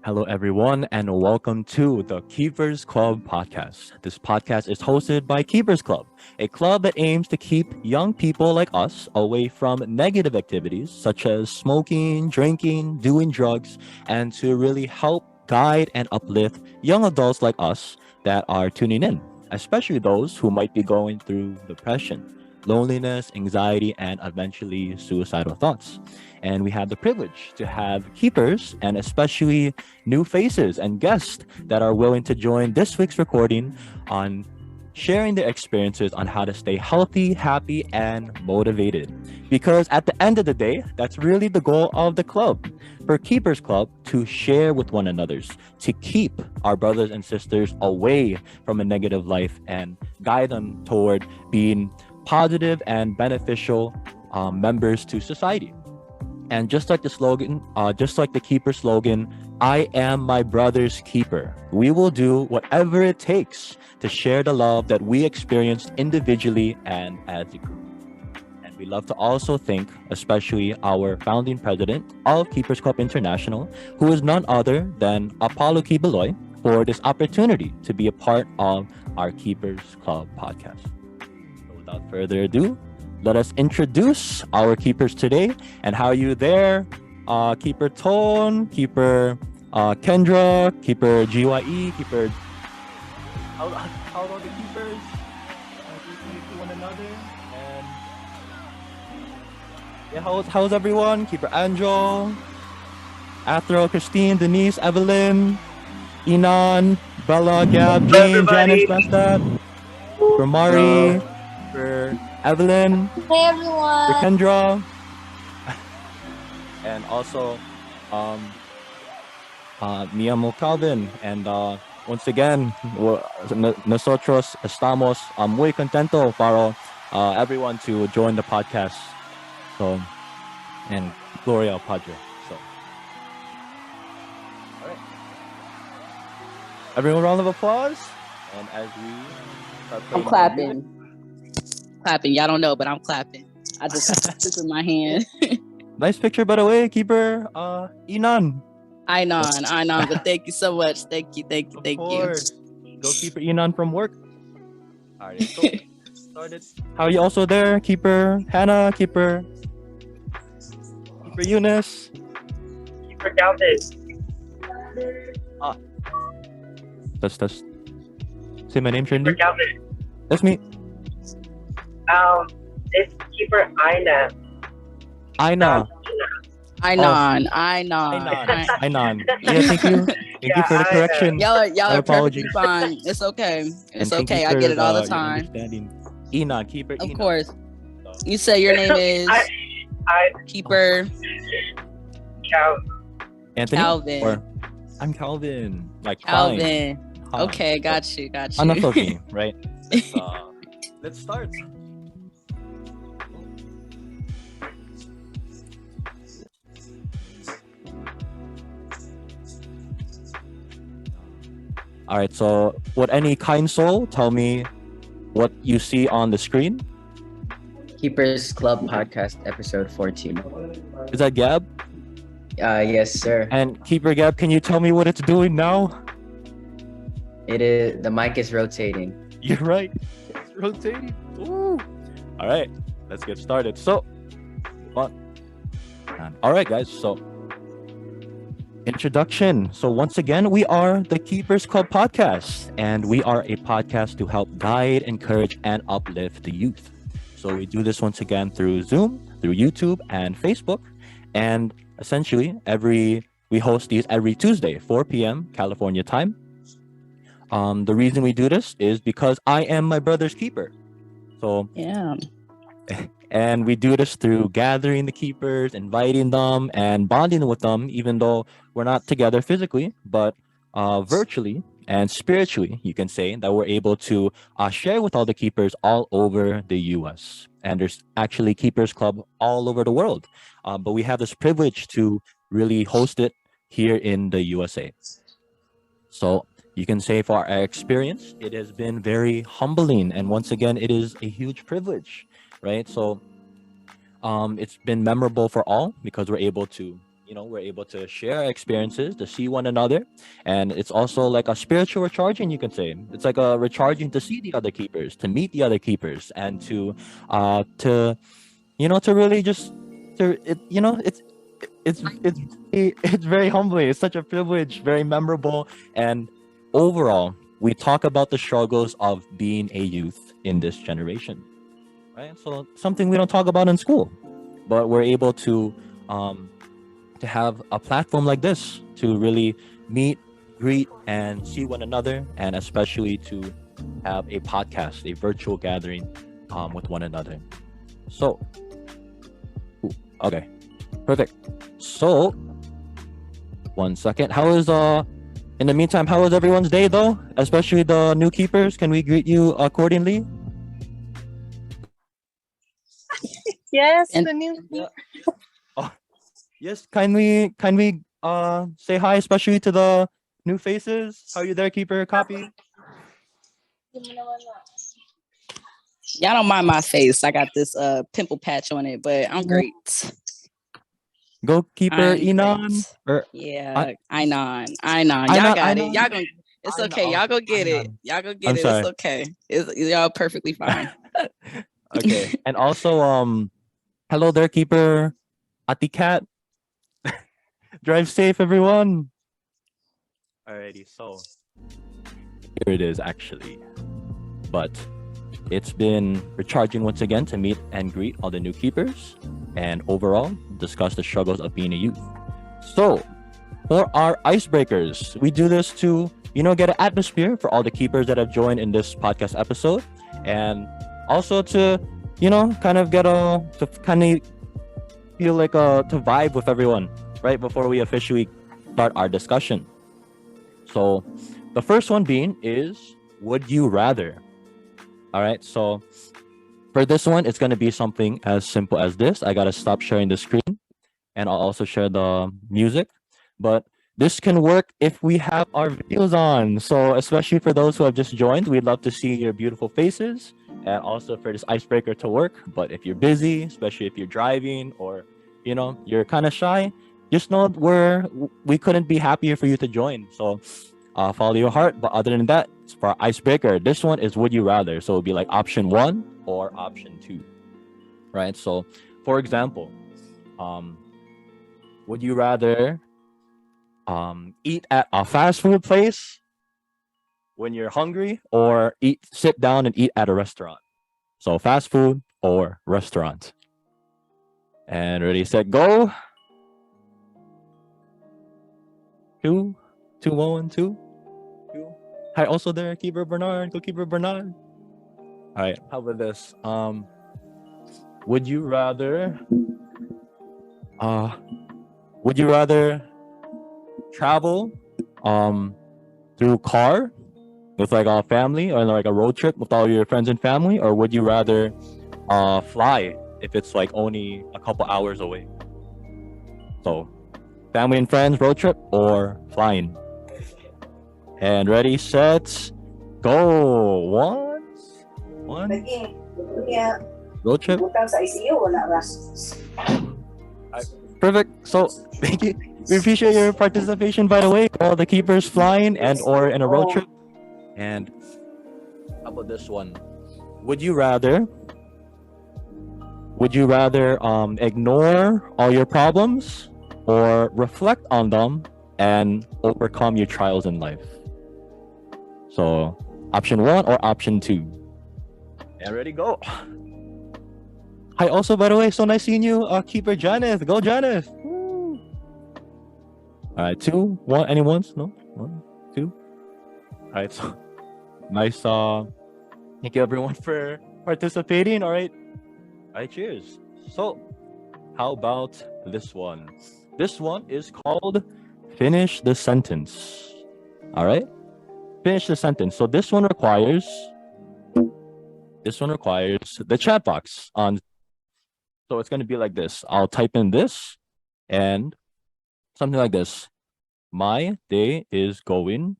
Hello, everyone, and welcome to the Keepers Club podcast. This podcast is hosted by Keepers Club, a club that aims to keep young people like us away from negative activities such as smoking, drinking, doing drugs, and to really help guide and uplift young adults like us that are tuning in, especially those who might be going through depression, loneliness, anxiety, and eventually suicidal thoughts. And we have the privilege to have keepers and especially new faces and guests that are willing to join this week's recording on sharing their experiences on how to stay healthy, happy, and motivated. Because at the end of the day, that's really the goal of the club. For Keepers Club to share with one another's, to keep our brothers and sisters away from a negative life and guide them toward being positive and beneficial members to society. And just like the slogan, just like the keeper slogan, I am my brother's keeper. We will do whatever it takes to share the love that we experienced individually and as a group. And we love to also thank, especially our founding president of Keepers Club International, who is none other than Apollo Kibeloy, for this opportunity to be a part of our Keepers Club podcast. So without further ado, let us introduce our keepers today. And how are you there? Keeper Tone, Keeper Kendra, Keeper GYE, Keeper. How about the keepers? Greet to one another. And yeah, how's everyone? Keeper Angel, Athro, Christine, Denise, Evelyn, Inan, Bella, Gab, Jane, Janice, Lestat, for Mari, for Evelyn, Hey for everyone. Kendra, and also mi amo Calvin. And once again, nosotros estamos muy contento para everyone to join the podcast. So, and Gloria al Padre. So, all right. Everyone, round of applause. And as we start I'm playing the music, clapping. Y'all don't know, but I'm clapping. I just took in my hand. nice picture, by the way, Keeper Inan. I know, but thank you so much. Thank you. Of course. Go Keeper Inan from work. All right, so started. How are you also there, Keeper Hannah, Keeper Eunice? Keeper Calvin. That's say my name, Keeper Trendy. Calvin. That's me. It's Keeper Ina. Aina. Inon. Ainan. Yeah, thank you. Thank you for the I know. correction. Y'all My are apologies. perfectly fine. It's okay. And It's thank you okay. I for, get it all the your time. understanding. Inan, Keeper Of Inan. course. So, You say your name is I Keeper Cal. Anthony? Calvin. Or I'm Calvin. Like fine. Calvin. Huh. Okay, got you. Enough of me, right? Let's start. All right, so would any kind soul tell me what you see on the screen? Keepers Club Podcast, episode 14. Is that Gab? Yes, sir. And Keeper Gab, can you tell me what it's doing now? It is the mic is rotating. You're right. It's rotating. Ooh. All right, let's get started. So, all right, guys. So, introduction. So, once again, we are the Keepers Club podcast, and we are a podcast to help guide, encourage, and uplift the youth. So, we do this once again through Zoom, through YouTube, and Facebook. And essentially, we host these every Tuesday, 4 p.m. California time. The reason we do this is because I am my brother's keeper. So, Yeah. and we do this through gathering the keepers, inviting them, and bonding with them, even though we're not together physically, but virtually and spiritually, you can say that we're able to share with all the keepers all over the US. And there's actually Keepers Club all over the world. But we have this privilege to really host it here in the USA. So you can say for our experience, it has been very humbling. And once again, it is a huge privilege, right? So it's been memorable for all because we're able to, we're able to share our experiences, to see one another, and it's also like a spiritual recharging. You can say it's like a recharging to see the other keepers, to meet the other keepers, and to to really just to it. It's very humbling. It's such a privilege, very memorable, and overall, we talk about the struggles of being a youth in this generation, right? So something we don't talk about in school, but we're able um, to have a platform like this to really meet, greet, and see one another, and especially to have a podcast, a virtual gathering with one another. So, ooh, okay, perfect. So, one second. How is in the meantime, how was everyone's day though? Especially the new keepers. Can we greet you accordingly? Yes, And the new. Yeah. Oh, yes. Can we say hi, especially to the new faces? How are you there, keeper? Copy. y'all don't mind my face. I got this pimple patch on it, but I'm great. Go keeper I'm Inan great. or Yeah, I know. Y'all Inan got it. Inan Y'all gonna. It's Inan. okay. Oh, Y'all go get it. Inan. Y'all go get I'm it. It's sorry. okay. It's y'all perfectly fine. Okay. And also hello there, keeper Ati Cat. Drive safe, everyone. Alrighty, so here it is actually. But it's been recharging once again to meet and greet all the new keepers and overall discuss the struggles of being a youth. So, for our icebreakers, we do this to, get an atmosphere for all the keepers that have joined in this podcast episode and also to, kind of get to kind of feel like to vibe with everyone right before we officially start our discussion. So, the first one being is would you rather? All right, so for this one, it's going to be something as simple as this. I got to stop sharing the screen and I'll also share the music. But this can work if we have our videos on. So, especially for those who have just joined, we'd love to see your beautiful faces and also for this icebreaker to work. But if you're busy, especially if you're driving or, you're kind of shy, just know we couldn't be happier for you to join. So, follow your heart. But other than that, for our icebreaker, this one is would you rather. So, it'll be like option one or option two, right? So, for example, um, would you rather eat at a fast food place when you're hungry or sit down and eat at a restaurant? So fast food or restaurant. And ready, set, go. Two, two, one, two, two. Hi, also there, keeper Bernard, goalkeeper Bernard. All right, how about this? Would you rather? Uh, would you rather travel through car with like a family or like a road trip with all your friends and family, or would you rather fly if it's like only a couple hours away? So family and friends road trip or flying. And ready, set, go. One road trip. Perfect. So thank you. We appreciate your participation, by the way, all the keepers flying and or in a road trip. And how about this one? Would you rather ignore all your problems or reflect on them and overcome your trials in life? So option one or option two? And ready, go. Hi, also, by the way, so nice seeing you, keeper Janeth. Go, Janeth. Woo. All right, two, one, any ones? No? One, two. All right, so nice. Thank you everyone for participating. All right, cheers. So, how about this one? This one is called Finish the Sentence. All right, finish the sentence. So this one requires the chat box on. So it's going to be like this. I'll type in this and something like this. My day is going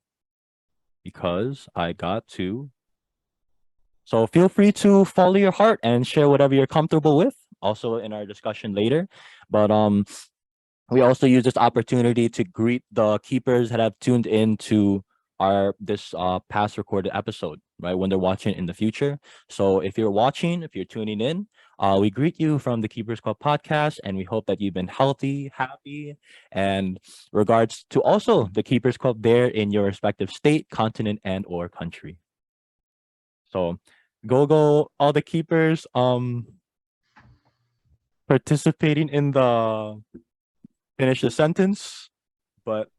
because I got to. So feel free to follow your heart and share whatever you're comfortable with. Also in our discussion later. But we also use this opportunity to greet the keepers that have tuned in to our this past recorded episode, right? When they're watching in the future. So if you're watching, if you're tuning in, we greet you from the Keepers Club podcast, and we hope that you've been healthy, happy, and regards to also the Keepers Club there in your respective state, continent, and or country. So go all the keepers participating in the finish the sentence, but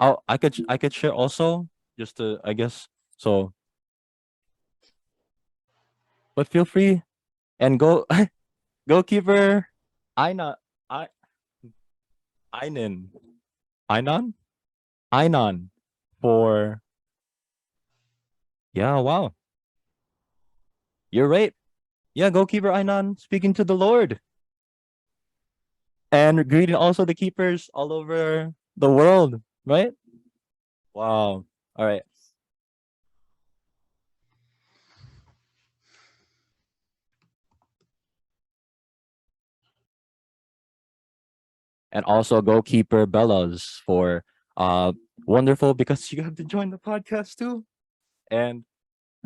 I could share also just to I guess so. But feel free and go goalkeeper. Ina I Einan Einan Einan for yeah, wow, you're right. Yeah, goalkeeper Einan speaking to the Lord and greeting also the keepers all over the world, right? Wow. All right. And also goalkeeper Bellas for uh wonderful because you have to join the podcast too. And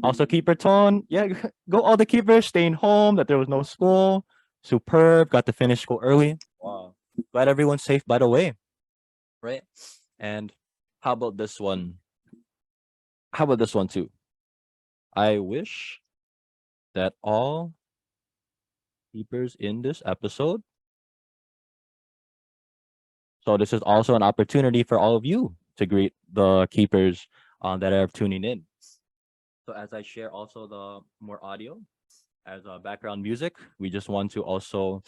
also keeper Ton, yeah, go all the keepers staying home that there was no school. Superb, got to finish school early. Wow. Glad everyone's safe by the way. Right? And how about this one? How about this one too? I wish that all keepers in this episode. So this is also an opportunity for all of you to greet the keepers that are tuning in. So as I share also the more audio as background music, we just want to also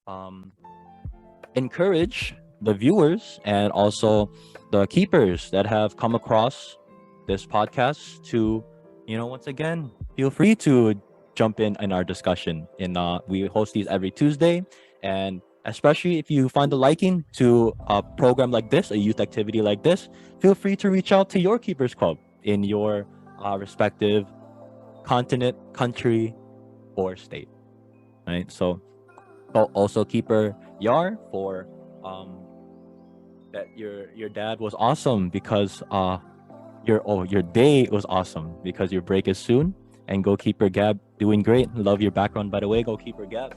um, encourage the viewers and also the keepers that have come across this podcast to, once again, feel free to jump in our discussion. We host these every Tuesday, and especially if you find the liking to a program like this, a youth activity like this, feel free to reach out to your keepers club in your respective continent, country, or state. Right. So also keeper Yar for that your dad was awesome because your day was awesome because your break is soon. And goalkeeper Gab doing great. Love your background by the way, goalkeeper Gab.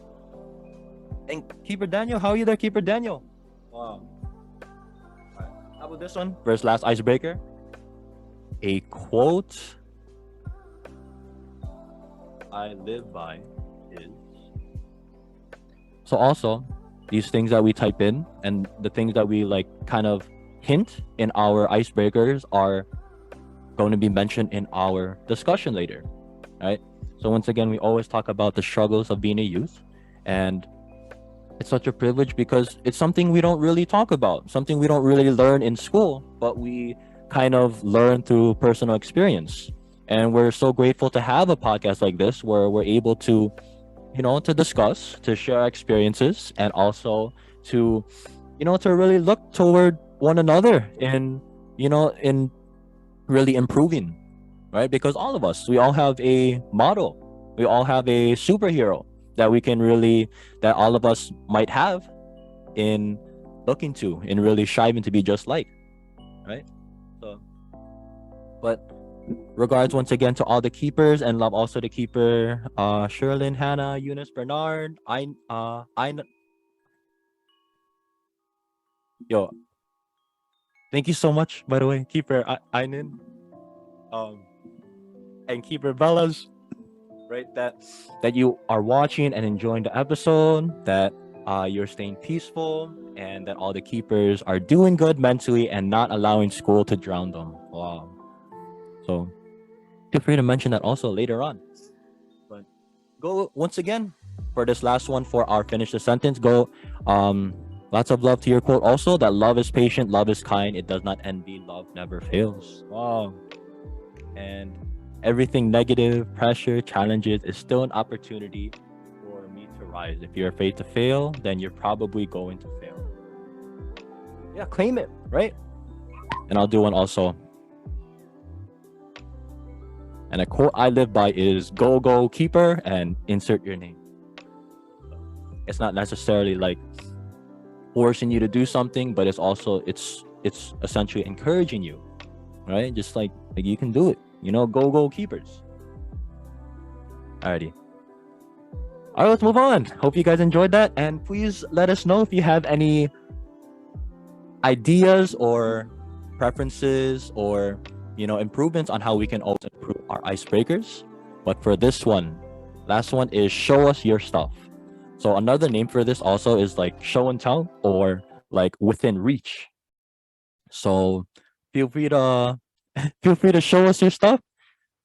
And keeper Daniel, how are you there, keeper Daniel? Wow. Alright. How about this one? First last icebreaker. A quote I live by is so also these things that we type in and the things that we like kind of hint in our icebreakers are going to be mentioned in our discussion later, right? So once again, we always talk about the struggles of being a youth, and it's such a privilege because it's something we don't really talk about, something we don't really learn in school, but we kind of learn through personal experience. And we're so grateful to have a podcast like this where we're able to to discuss, to share experiences, and also to to really look toward one another in really improving, right? Because all of us, we all have a model, we all have a superhero that we can really that all of us might have in looking to, in really striving to be just like, right? So but regards once again to all the keepers, and love also the keeper Sherlyn, Hannah, Eunice, Bernard, I yo, thank you so much by the way, keeper Ainin, um and keeper Bellas, right? That you are watching and enjoying the episode, that you're staying peaceful, and that all the keepers are doing good mentally and not allowing school to drown them. Wow. So feel free to mention that also later on. But go once again for this last one for our finish the sentence. Go lots of love to your quote also, that love is patient, love is kind, it does not envy, love never fails. Wow. And everything negative, pressure, challenges is still an opportunity for me to rise. If you're afraid to fail, then you're probably going to fail. Yeah, claim it, right? And I'll do one also. And a quote I live by is go keeper and insert your name. It's not necessarily like forcing you to do something, but it's essentially encouraging you, right? Just like you can do it, go keepers. Alrighty. All right, let's move on. Hope you guys enjoyed that, and please let us know if you have any ideas or preferences or improvements on how we can also improve our icebreakers. But for this one, last one is show us your stuff. So another name for this also is like show and tell, or like within reach. So feel free to show us your stuff.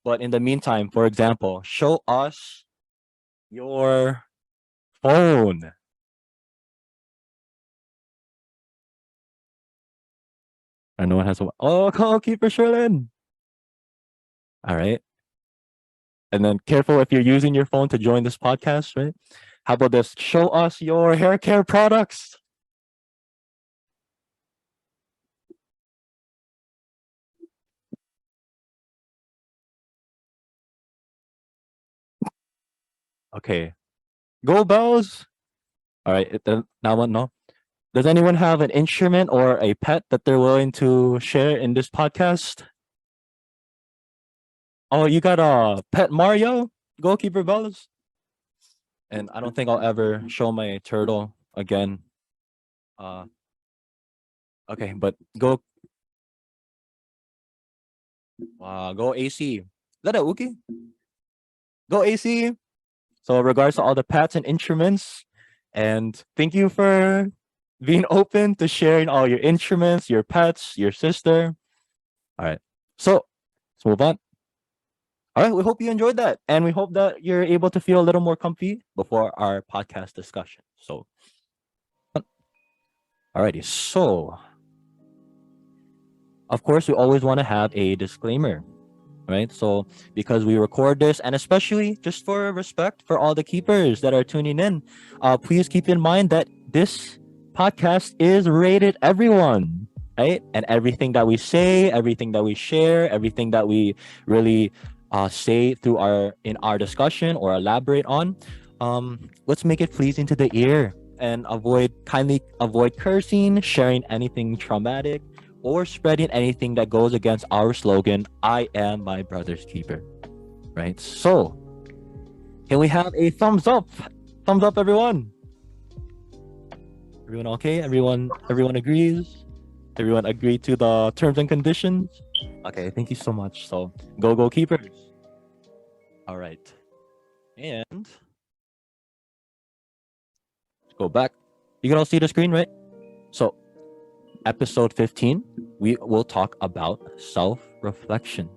But in the meantime, for example, show us your phone. And no one has a call keeper Sherlyn. All right. And then careful if you're using your phone to join this podcast, right? How about this? Show us your hair care products. Okay. Go bells. All right. Now what? No. Does anyone have an instrument or a pet that they're willing to share in this podcast? Oh, you got a pet Mario, goalkeeper bells. And I don't think I'll ever show my turtle again. Okay, but go AC. Is that a Uki? Go AC. So regards to all the pets and instruments, and thank you for being open to sharing all your instruments, your pets, your sister. All right. So let's move on. All right, we hope you enjoyed that, and we hope that you're able to feel a little more comfy before our podcast discussion. So, alrighty. So, of course, we always want to have a disclaimer, right? So, because we record this, and especially just for respect for all the keepers that are tuning in, please keep in mind that this podcast is rated everyone, right? And everything that we say, everything that we share, everything that we really say through our discussion or elaborate on, let's make it pleasing to the ear and kindly avoid cursing, sharing anything traumatic, or spreading anything that goes against our slogan, I am my brother's keeper. Right? So can we have a thumbs up? Thumbs up, everyone. Everyone okay? Everyone agrees? Everyone agree to the terms and conditions? Okay, thank you so much. So go keepers. All right. And let's go back. You can all see the screen, right? So episode 15, we will talk about self-reflection.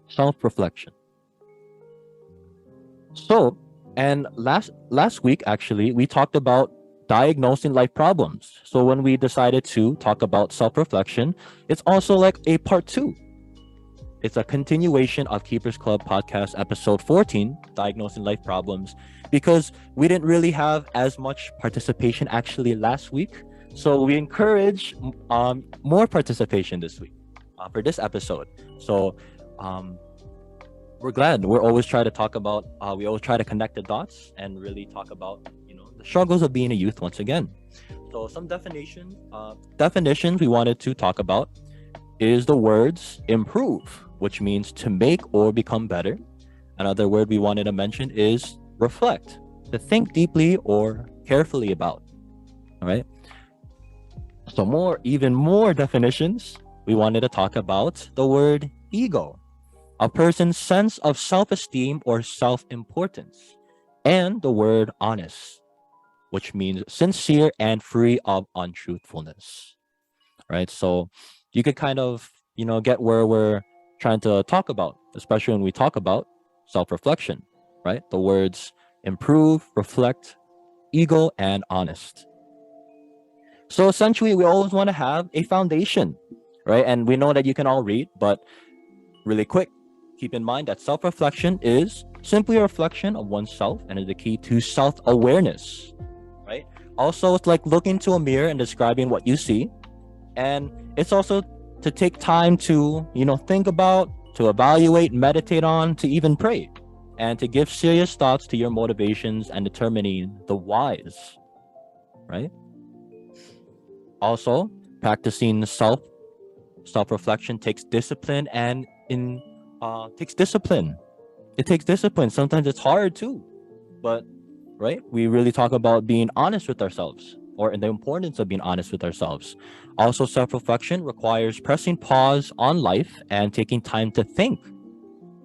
Self-reflection. So, and last week actually, we talked about diagnosing life problems. So when we decided to talk about self-reflection, it's also like a part 2. It's a continuation of Keepers Club podcast episode 14, diagnosing life problems, because we didn't really have as much participation actually last week. So we encourage more participation this week for this episode. So we're glad. We're always try to talk about, we always try to connect the dots and really talk about, the struggles of being a youth once again. So some definitions we wanted to talk about is the words improve, which means to make or become better. Another word we wanted to mention is reflect, to think deeply or carefully about. All right. So even more definitions, we wanted to talk about the word ego, a person's sense of self-esteem or self-importance, and the word honest, which means sincere and free of untruthfulness. Right? So you could kind of, get where we're trying to talk about, especially when we talk about self-reflection, right? The words improve, reflect, ego, and honest. So essentially, we always want to have a foundation, right? And we know that you can all read, but really quick, keep in mind that self-reflection is simply a reflection of oneself and is the key to self-awareness, right? Also, it's like looking into a mirror and describing what you see. And it's also to take time to, think about, to evaluate, meditate on, to even pray, and to give serious thoughts to your motivations and determining the whys, right? Also, practicing self-reflection takes discipline, and in takes discipline. It takes discipline. Sometimes it's hard too, but right, we really talk about being honest with ourselves, or the importance of being honest with ourselves. Also, self-reflection requires pressing pause on life and taking time to think,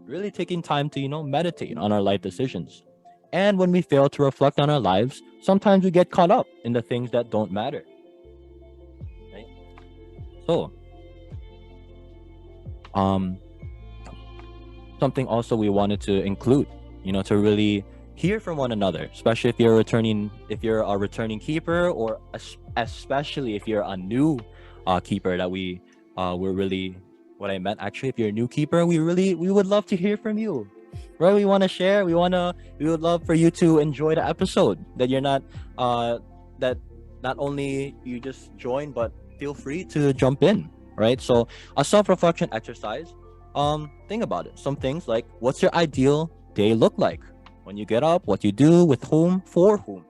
really taking time to meditate on our life decisions. And when we fail to reflect on our lives, sometimes we get caught up in the things that don't matter, right? So um something also we wanted to include, to really hear from one another, especially if you're a returning keeper, or especially if you're a new keeper that we're really, what I meant actually, if you're a new keeper, we would love to hear from you, right? We want to share, we would love for you to enjoy the episode, that you're not that not only you just join, but feel free to jump in, right? So a self-reflection exercise, think about it. Some things like, what's your ideal day look like? When you get up, what you do, with whom, for whom?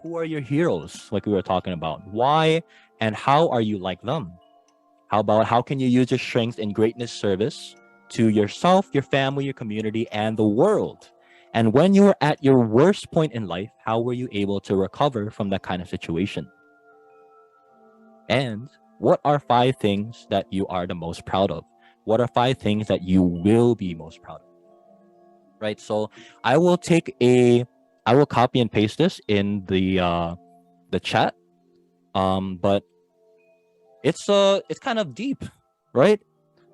Who are your heroes, like we were talking about? Why and how are you like them? How about, how can you use your strengths in greatness service to yourself, your family, your community, and the world? And when you were at your worst point in life, how were you able to recover from that kind of situation? And what are 5 things that you are the most proud of? What are 5 things that you will be most proud of? Right. So I will copy and paste this in the chat. But it's kind of deep, right?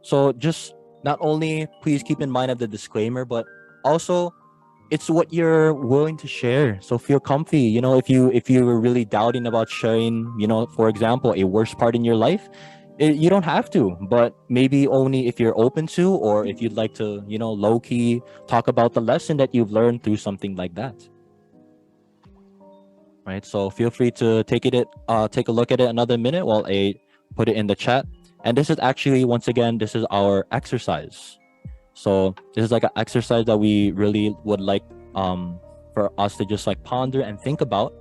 So just, not only please keep in mind of the disclaimer, but also it's what you're willing to share. So feel comfy. If you were really doubting about sharing, for example, a worst part in your life, you don't have to, but maybe only if you're open to, or if you'd like to, low key talk about the lesson that you've learned through something like that. Right. So feel free to take a look at it another minute while I put it in the chat. And this is actually, once again, this is our exercise. So this is like an exercise that we really would like for us to just like ponder and think about.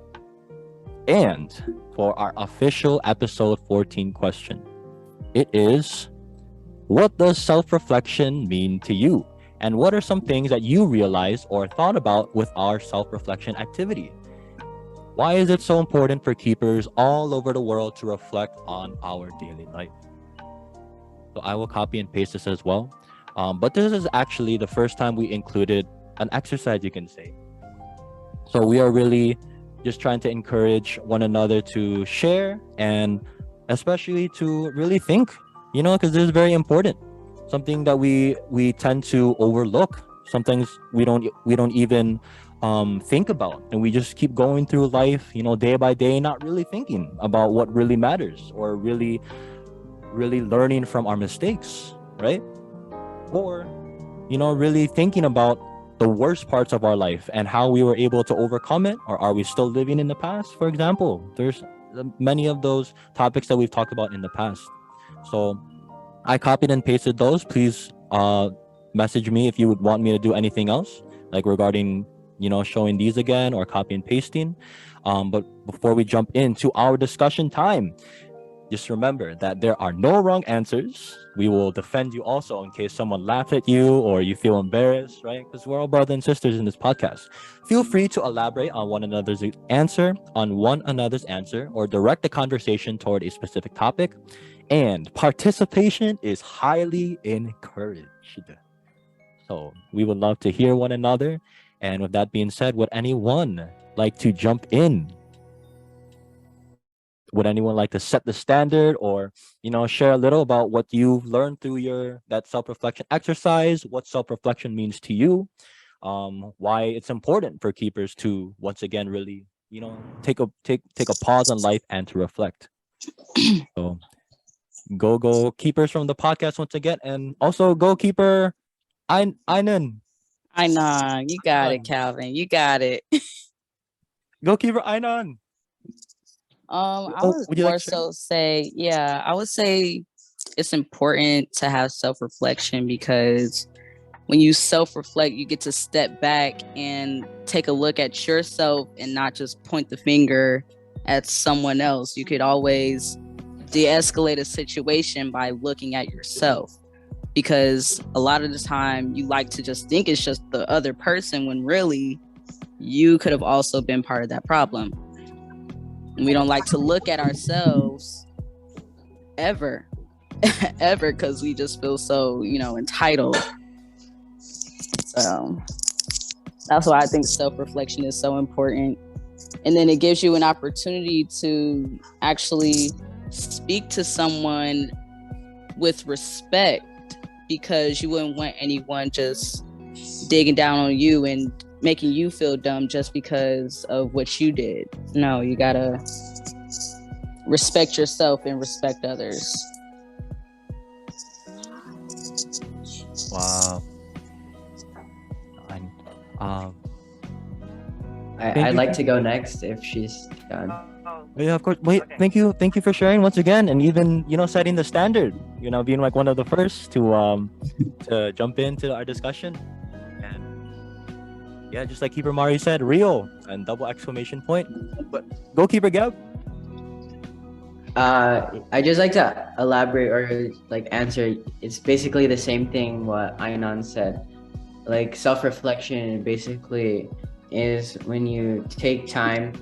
And for our official episode 14 question, it is, what does self-reflection mean to you? And what are some things that you realized or thought about with our self-reflection activity? Why is it so important for keepers all over the world to reflect on our daily life? So I will copy and paste this as well. But this is actually the first time we included an exercise, you can say. So we are really just trying to encourage one another to share, and especially to really think, because this is very important. Something that we tend to overlook. Sometimes we don't even think about, and we just keep going through life, day by day, not really thinking about what really matters, or really learning from our mistakes, right? Or really thinking about the worst parts of our life and how we were able to overcome it, or are we still living in the past? For example, there's many of those topics that we've talked about in the past. So I copied and pasted those. Please message me if you would want me to do anything else, like regarding showing these again, or copy and pasting. But before we jump into our discussion time, just remember that there are no wrong answers. We will defend you also in case someone laughs at you or you feel embarrassed, right? Because we're all brothers and sisters in this podcast. Feel free to elaborate on one another's answer, or direct the conversation toward a specific topic. And participation is highly encouraged. So we would love to hear one another. And with that being said, would anyone like to jump in? Would anyone like to set the standard, or share a little about what you've learned through that self-reflection exercise, what self-reflection means to you, why it's important for keepers to, once again, really take a pause on life and to reflect? So go keepers from the podcast once again, and also go keeper Einan. I know you got it, Calvin. You got it. Go keeper Einan. I would would you more like to share? so say, yeah, I would say it's important to have self-reflection, because when you self-reflect, you get to step back and take a look at yourself and not just point the finger at someone else. You could always de-escalate a situation by looking at yourself, because a lot of the time you like to just think it's just the other person when really you could have also been part of that problem. And we don't like to look at ourselves ever ever, because we just feel so, entitled. So that's why I think self-reflection is so important. And then it gives you an opportunity to actually speak to someone with respect, because you wouldn't want anyone just digging down on you and making you feel dumb just because of what you did. No, you gotta respect yourself and respect others. Wow. I'd like to go next if she's done. Oh, Yeah, of course. Wait, okay. thank you for sharing once again, and even setting the standard. Being like one of the first to jump into our discussion, and yeah, just like Keeper Mari said, real and double exclamation point. But goalkeeper Gab. I just like to elaborate or like answer. It's basically the same thing what Ainan said. Like self-reflection basically is when you take time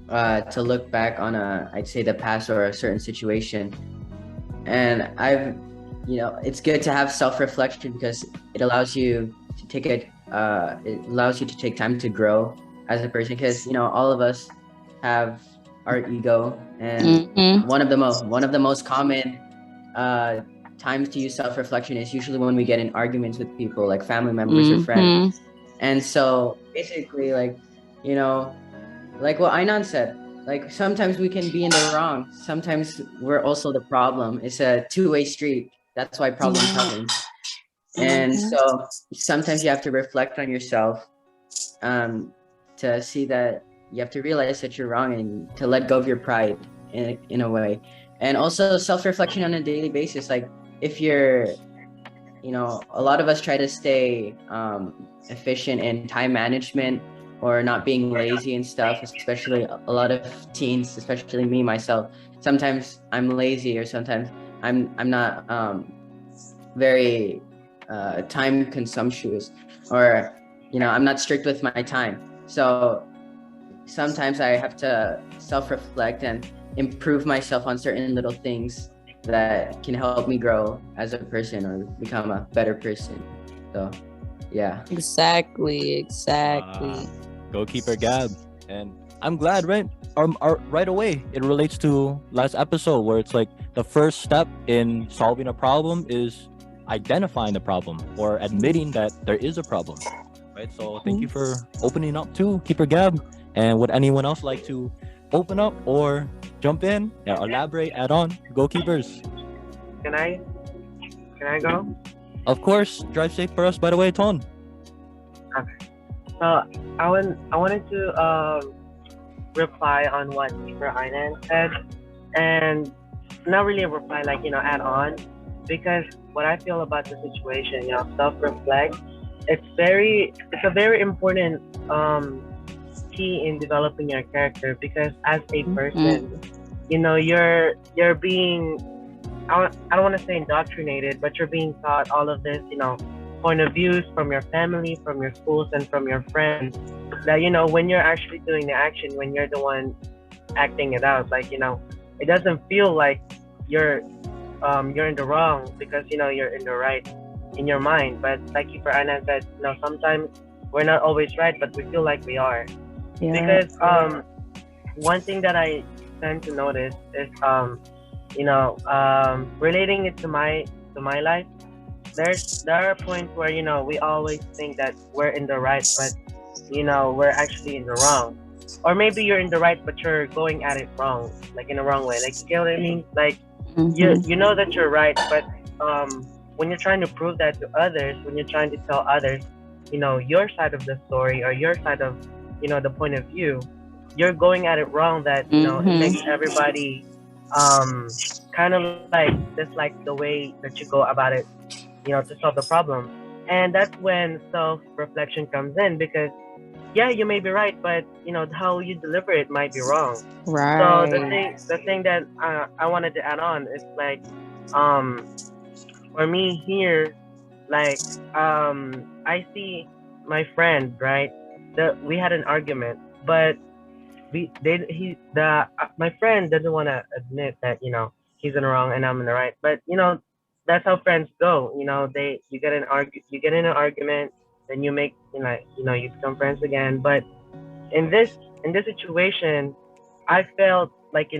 to look back on I'd say the past or a certain situation. And it's good to have self-reflection because it allows you to take time to grow as a person, because all of us have our ego, and one of the most common times to use self-reflection is usually when we get in arguments with people like family members or friends. And so basically, like what Ainan said, like sometimes we can be in the wrong, sometimes we're also the problem. It's a two-way street. That's why problems happen. And so sometimes you have to reflect on yourself, to see that you have to realize that you're wrong and to let go of your pride in a way. And also self-reflection on a daily basis. Like if you're, a lot of us try to stay efficient in time management or not being lazy and stuff, especially a lot of teens, especially me, myself. Sometimes I'm lazy, or sometimes I'm not very time consumptuous, or I'm not strict with my time. So sometimes I have to self-reflect and improve myself on certain little things that can help me grow as a person or become a better person. So yeah. Exactly. Goalkeeper Gab. And I'm glad, right? Right away, it relates to last episode where it's like the first step in solving a problem is identifying the problem or admitting that there is a problem, right? So thank you for opening up too, Keeper Gab. And would anyone else like to open up or jump in, elaborate, add on? Goalkeepers. Can I go? Of course, drive safe for us, by the way, Ton. Okay. So I wanted to reply on what Keeper Ainan said, and not really a reply, like add on, because what I feel about the situation, self-reflect. It's a very important key in developing your character, because as a person, you're being, I don't want to say indoctrinated, but you're being taught all of this, point of views from your family, from your schools, and from your friends, that when you're actually doing the action, when you're the one acting it out, like it doesn't feel like you're in the wrong, because you're in the right in your mind. But like Keeper Anna said, sometimes we're not always right, but we feel like we are. Because one thing that I tend to notice is relating it to my life, there are points where we always think that we're in the right, but we're actually in the wrong. Or maybe you're in the right, but you're going at it wrong, like in a wrong way. Like, you get what I mean? Like you know that you're right, but when you're trying to prove that to others, when you're trying to tell others your side of the story, or your side of the point of view, you're going at it wrong, that it makes everybody kind of like dislike the way that you go about it, to solve the problem. And that's when self-reflection comes in, because yeah, you may be right, but how you deliver it might be wrong. So Right. the thing that I wanted to add on is like, um, for me here, like, I see my friend, right? We had an argument, but my friend doesn't want to admit that he's in the wrong and I'm in the right. But that's how friends go. You get in an argument, then you make you become friends again. But in this in this situation, I felt like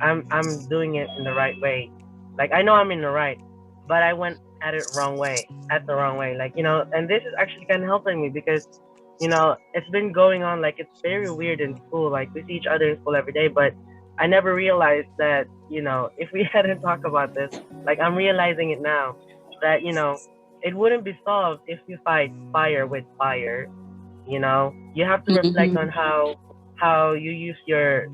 I'm doing it in the right way. Like I know I'm in the right, but I went at the wrong way. Like and this is actually kind of helping me because it's been going on. Like it's very weird in school. Like we see each other in school every day, but I never realized that if we hadn't talked about this, like I'm realizing it now that it wouldn't be solved if you fight fire with fire. You have to reflect on Mm-hmm. how you use your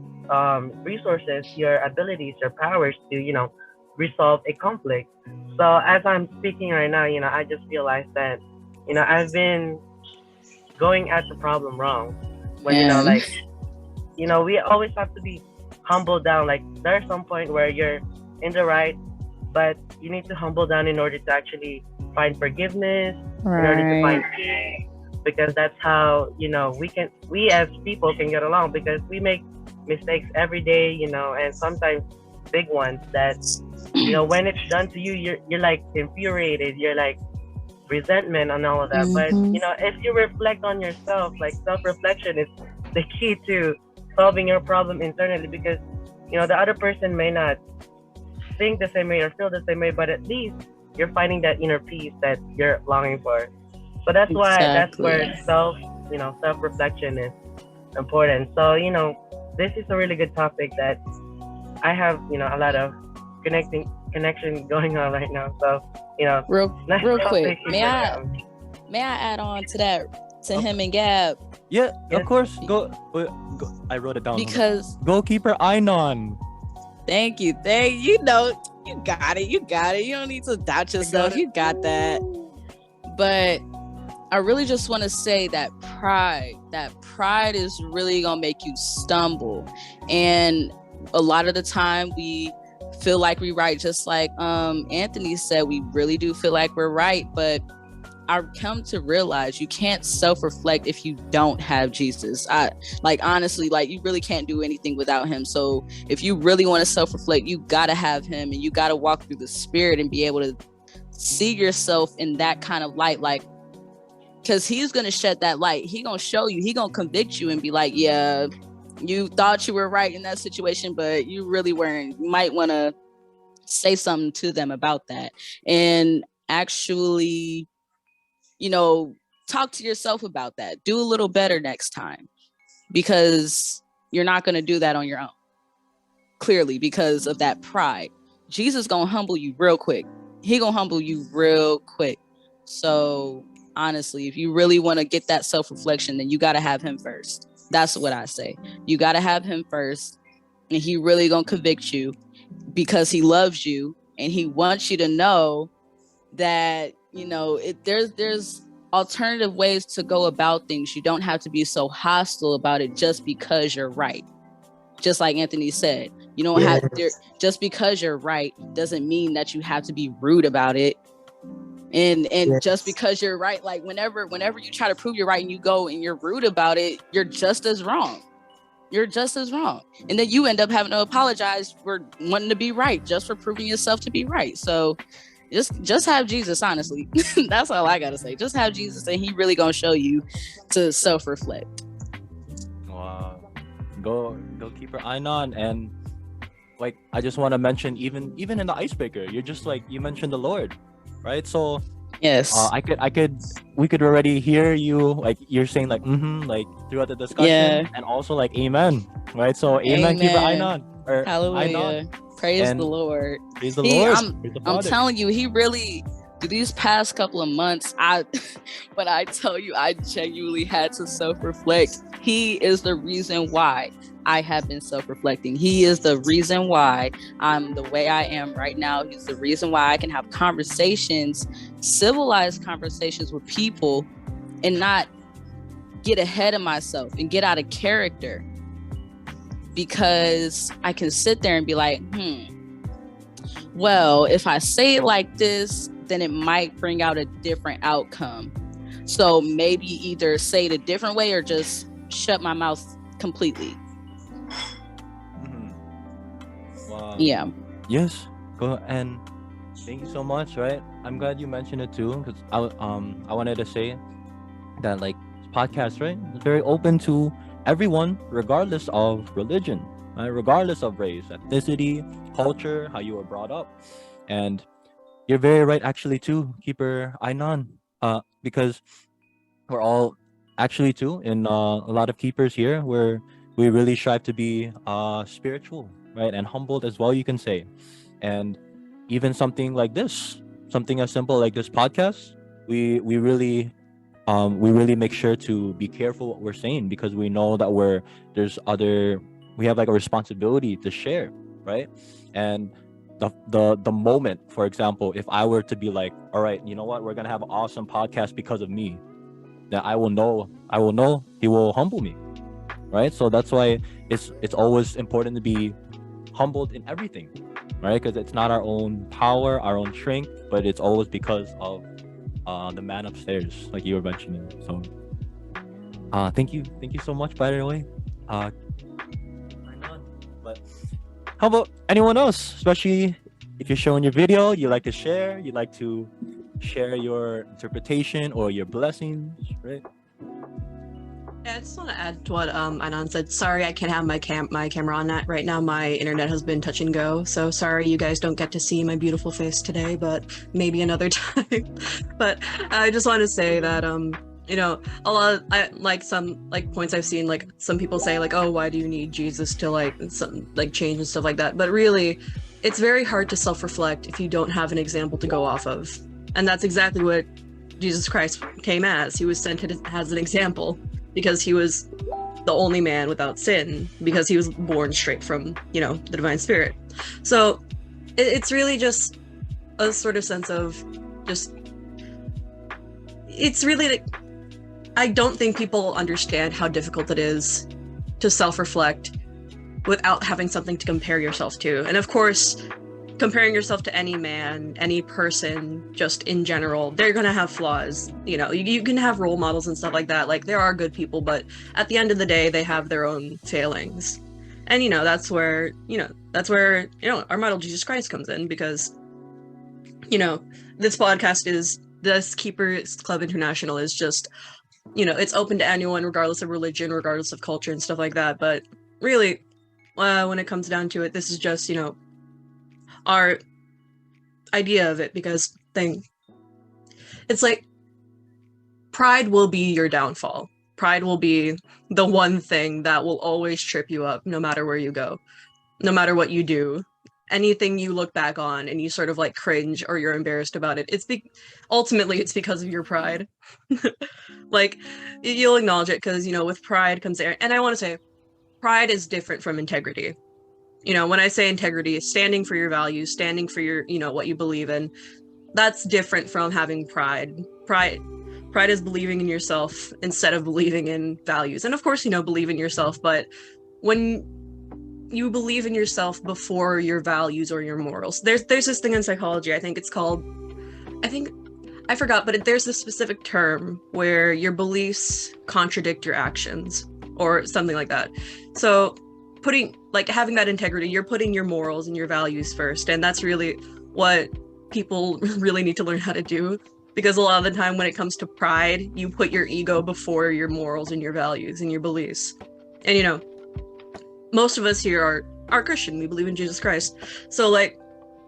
resources, your abilities, your powers to resolve a conflict. So as I'm speaking right now, I just realized that I've been going at the problem wrong. When And like we always have to be humbled down. Like there's some point where you're in the right, but you need to humble down in order to actually find forgiveness, in order to find right. peace, because that's how we as people can get along, because we make mistakes every day, and sometimes big ones that when it's done to you, you're like infuriated, you're like resentment and all of that. But Mm-hmm. if you reflect on yourself, like self-reflection is the key to solving your problem internally, because the other person may not think the same way or feel the same way, but at least you're finding that inner peace that you're longing for. So that's Exactly. where self-reflection is important. So this is a really good topic that I have a lot of connection going on right now. So nice Real quick, conversation for now. may I add on to that, to him and Gab, Yeah, Yes. of course. Go. I wrote it down. because Goalkeeper Einon. thank you, you know, you got it, you don't need to doubt yourself, you got that. But I really just want to say that pride is really gonna make you stumble, and a lot of the time we feel like we're right, just like Anthony said, we really do feel like we're right, but I've come to realize you can't self-reflect if you don't have Jesus. Honestly, like you really can't do anything without him. So if you really want to self-reflect, you gotta have him, and you gotta walk through the Spirit and be able to see yourself in that kind of light, like, because he's gonna shed that light. He gonna show you, he gonna convict you and be like, yeah, you thought you were right in that situation, but you really weren't. You might want to say something to them about that, and actually, talk to yourself about that. Do a little better next time, because you're not going to do that on your own, clearly, because of that pride. Jesus gonna humble you real quick. He gonna humble you real quick. So honestly, if you really want to get that self-reflection, then you got to have him first. That's what I say. You got to have him first, and he really gonna convict you, because he loves you and he wants you to know that there's alternative ways to go about things. You don't have to be so hostile about it just because you're right. Just like Anthony said, you don't have just because you're right doesn't mean that you have to be rude about it. And just because you're right, like whenever you try to prove you're right and you go and you're rude about it, you're just as wrong. And then you end up having to apologize for wanting to be right, just for proving yourself to be right. So just have Jesus, honestly. That's all I gotta say. Just have Jesus, and he really gonna show you to self-reflect. Wow. Goalkeeper Einon. And like I just want to mention, even in the icebreaker, you're just like, you mentioned the Lord, right? So Yes. we could already hear you, like you're saying like like throughout the discussion, Yeah. and also like amen, right? So amen, keeper Einon, or Hallelujah. Einon. Praise And the Lord. praise the Lord. I'm Praise the I'm Father. telling you, he really, through these past couple of months, when I tell you, I genuinely had to self-reflect. He is the reason why I have been self-reflecting. He is the reason why I'm the way I am right now. He's the reason why I can have conversations, civilized conversations with people, and not get ahead of myself and get out of character, because I can sit there and be like, well, if I say it like this, then it might bring out a different outcome. So maybe either say it a different way or just shut my mouth completely. Wow. Yeah. Yes. Go and thank you so much. Right. I'm glad you mentioned it too, because I wanted to say that like podcast, right? It's very open to everyone, regardless of religion, right? Regardless of race, ethnicity, culture, how you were brought up, and you're very right, actually, too, Keeper Ainan. Because we're all actually too in a lot of keepers here, where we really strive to be spiritual, right, and humbled as well, you can say, and even something like this, something as simple like this podcast, we really make sure to be careful what we're saying, because we know that we have like a responsibility to share, right? And the moment, for example, if I were to be like, all right, you know what, we're gonna have an awesome podcast because of me, then I will know he will humble me, right? So that's why it's always important to be humbled in everything, right? Because it's not our own power, our own strength, but it's always because of the man upstairs, like you were mentioning. So thank you so much, by the way. But how about anyone else, especially if you're showing your video, you like to share your interpretation or your blessings, right? Yeah, I just want to add to what Anan said. Sorry, I can't have my camera on that right now. My internet has been touch and go, so sorry you guys don't get to see my beautiful face today, but maybe another time. But I just want to say that you know, a lot of some points I've seen, like some people say like, oh, why do you need Jesus to change and stuff like that? But really, it's very hard to self-reflect if you don't have an example to go off of, and that's exactly what Jesus Christ came as. He was sent as an example, because he was the only man without sin, because he was born straight from, you know, the divine spirit. So it's really just a sort of sense of just, it's really, I don't think people understand how difficult it is to self-reflect without having something to compare yourself to. And of course, comparing yourself to any man, any person, just in general, they're gonna have flaws. You know, you can have role models and stuff like that. Like, there are good people, but at the end of the day, they have their own failings. And, you know, that's where our model Jesus Christ comes in, because, you know, this Keepers Club International is just, you know, it's open to anyone, regardless of religion, regardless of culture and stuff like that. But really, when it comes down to it, this is just, you know, our idea of it, because it's like, pride will be your downfall. Pride will be the one thing that will always trip you up, no matter where you go, no matter what you do. Anything you look back on and you sort of like cringe or you're embarrassed about it, ultimately it's because of your pride. Like, you'll acknowledge it, because, you know, with pride comes there. And I want to say, pride is different from integrity. You know, when I say integrity, standing for your values, standing for your, you know, what you believe in, that's different from having pride. Pride is believing in yourself instead of believing in values. And of course, you know, believe in yourself, but when you believe in yourself before your values or your morals, there's this thing in psychology, I think it's called, I forgot, but there's this specific term where your beliefs contradict your actions or something like that. So having that integrity, you're putting your morals and your values first. And that's really what people really need to learn how to do, because a lot of the time when it comes to pride, you put your ego before your morals and your values and your beliefs. And, you know, most of us here are Christian. We believe in Jesus Christ. So like,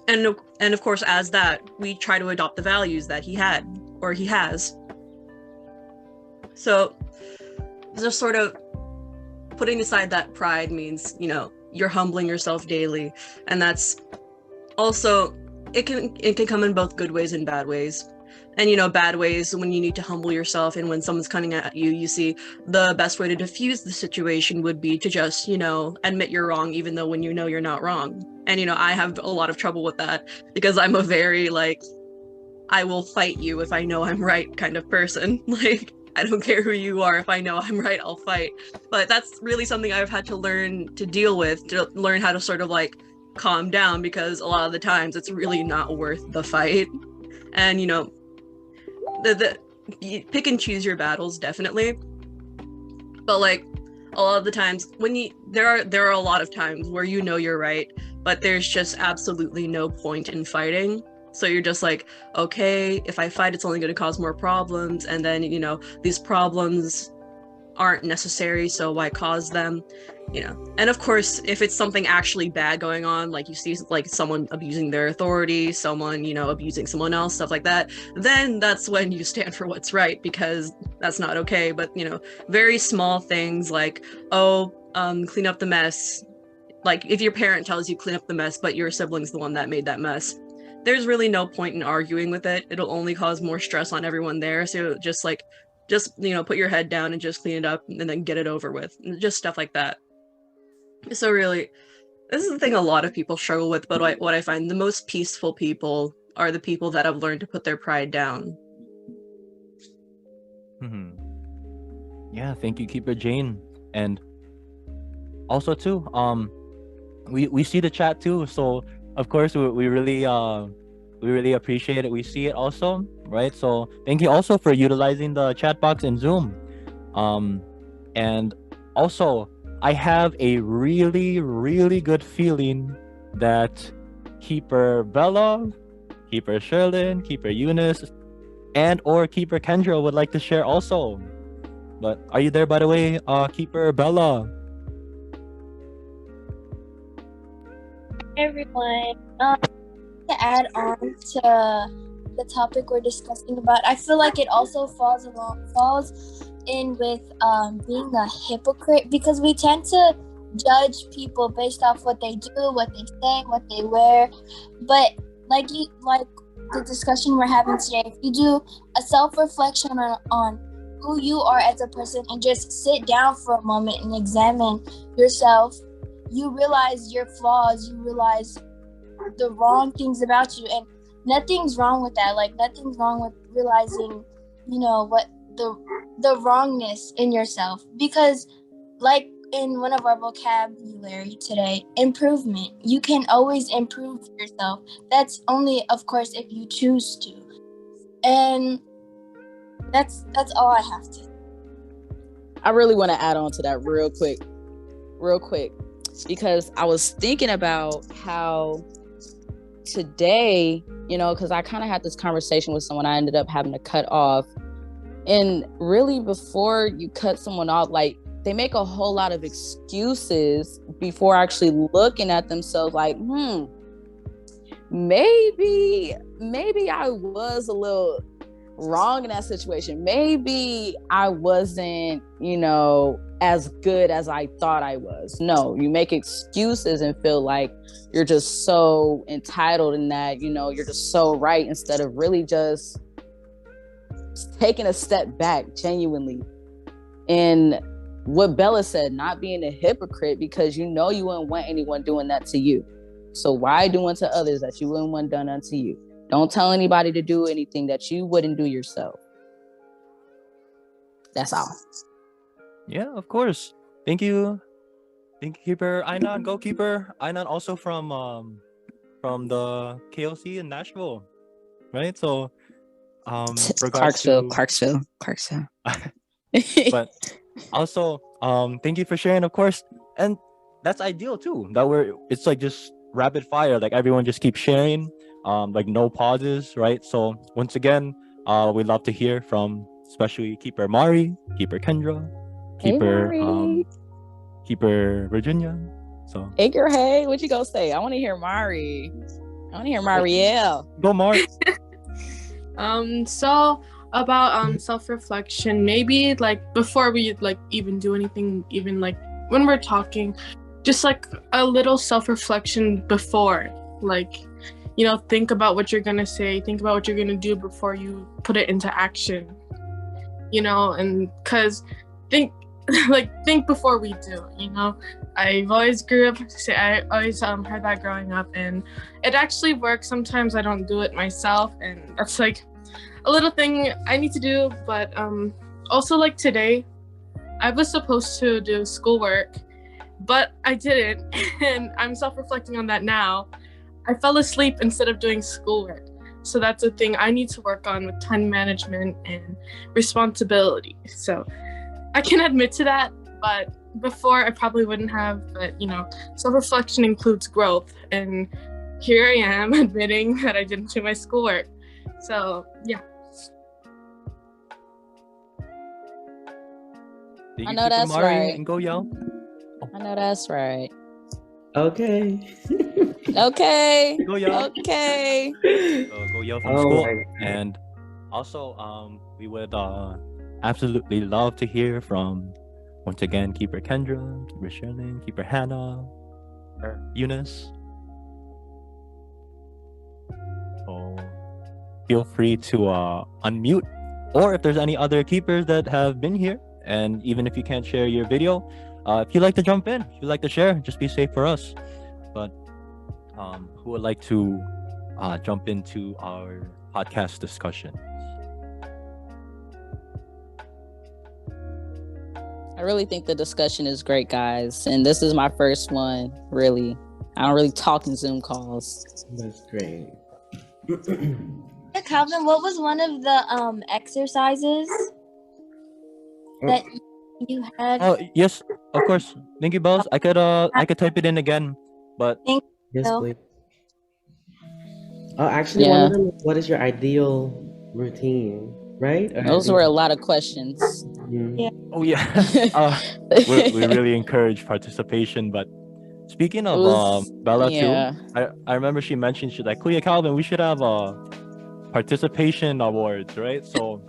and of course, as that, we try to adopt the values that he had or he has. So just sort of putting aside that pride means, you know, you're humbling yourself daily. And that's also, it can come in both good ways and bad ways. And, you know, bad ways when you need to humble yourself, and when someone's coming at you, you see the best way to diffuse the situation would be to just, you know, admit you're wrong, even though when you know you're not wrong. And, you know, I have a lot of trouble with that, because I'm a very, like, I will fight you if I know I'm right kind of person. Like, I don't care who you are. If I know I'm right, I'll fight. But that's really something I've had to learn to deal with, to learn how to sort of like calm down, because a lot of the times it's really not worth the fight. And you pick and choose your battles, definitely. But like a lot of the times there are a lot of times where you're right, but there's just absolutely no point in fighting. So you're just like, okay, if I fight, it's only going to cause more problems, and then these problems aren't necessary, so why cause them? And of course, if it's something actually bad going on, like you see like someone abusing their authority, someone abusing someone else, stuff like that, then that's when you stand for what's right, because that's not okay. But very small things like, clean up the mess. Like if your parent tells you clean up the mess, but your sibling's the one that made that mess, there's really no point in arguing with it. It'll only cause more stress on everyone there. So just put your head down and just clean it up and then get it over with. Just stuff like that. So really, this is the thing a lot of people struggle with, but what I find the most peaceful people are the people that have learned to put their pride down. Yeah, thank you, Keeper Jane. And also too, we see the chat too, so of course we really appreciate it. We see it also, right? So thank you also for utilizing the chat box in Zoom. And also I have a really, really good feeling that Keeper Bella, Keeper Sherlyn, Keeper Eunice, and or Keeper Kendra would like to share also. But are you there, by the way, Keeper Bella? Hey everyone. To add on to the topic we're discussing about, I feel like it also falls in with being a hypocrite, because we tend to judge people based off what they do, what they say, what they wear. But like the discussion we're having today, if you do a self-reflection on who you are as a person and just sit down for a moment and examine yourself, you realize your flaws, you realize the wrong things about you, and nothing's wrong with that. Like nothing's wrong with realizing, what the wrongness in yourself, because like in one of our vocabulary today, improvement, you can always improve yourself. That's only, of course, if you choose to. And that's all I have to. I really want to add on to that real quick, because I was thinking about how today, because I kind of had this conversation with someone I ended up having to cut off. And really, before you cut someone off, like they make a whole lot of excuses before actually looking at themselves like, maybe I was a little wrong in that situation. Maybe I wasn't, as good as I thought I was. No, you make excuses and feel like you're just so entitled in that, you're just so right, instead of really just taking a step back genuinely. And what Bella said, not being a hypocrite, because you wouldn't want anyone doing that to you. So why do unto others that you wouldn't want done unto you? Don't tell anybody to do anything that you wouldn't do yourself. That's all. Yeah, of course. Thank you, Keeper Ainan. Go Keeper Ainan, also from the KOC in Nashville, right? So Clarksville. But also thank you for sharing, of course. And that's ideal too, that it's like just rapid fire, like everyone just keeps sharing, like no pauses, right? So once again, we'd love to hear from especially Keeper Mari, Keeper Kendra, Keeper Keeper Virginia. So hey girl, hey, what you gonna say? I want to hear Mari. I want to hear Marielle. Go Mari. So about self-reflection, maybe like before we like even do anything, even like when we're talking, just like a little self-reflection before, like, think about what you're gonna say, think about what you're gonna do before you put it into action, and because think before we do. I've always I always heard that growing up, and it actually works. Sometimes I don't do it myself, and that's like a little thing I need to do, but also like today, I was supposed to do schoolwork, but I didn't, and I'm self-reflecting on that now. I fell asleep instead of doing schoolwork. So that's a thing I need to work on with time management and responsibility. So I can admit to that, but before I probably wouldn't have. But self-reflection includes growth, and here I am admitting that I didn't do my schoolwork. So yeah. Did I you know keep that's Amari right. and go yell? I know that's right. Okay. Okay. Go yell. Okay. So go yell from Oh school. my God. And also, we would absolutely love to hear from, once again, Keeper Kendra, Keeper Sherlyn, Keeper Hannah, or Eunice. So feel free to unmute, or if there's any other keepers that have been here, and even if you can't share your video, if you'd like to jump in, if you'd like to share, just be safe for us. But who would like to jump into our podcast discussion? I really think the discussion is great, guys. And this is my first one, really. I don't really talk in Zoom calls. That's great. Calvin, what was one of the exercises that you had? Oh yes, of course. Thank you, Bells. I could type it in again, but Yes, No. please. Oh, actually, one of them is, what is your ideal routine, right? Or Those were a lot of questions. Mhm. oh yeah, we really encourage participation. But speaking of Bella yeah. too, I remember she mentioned she's like, Kuya Calvin, we should have participation awards, right? So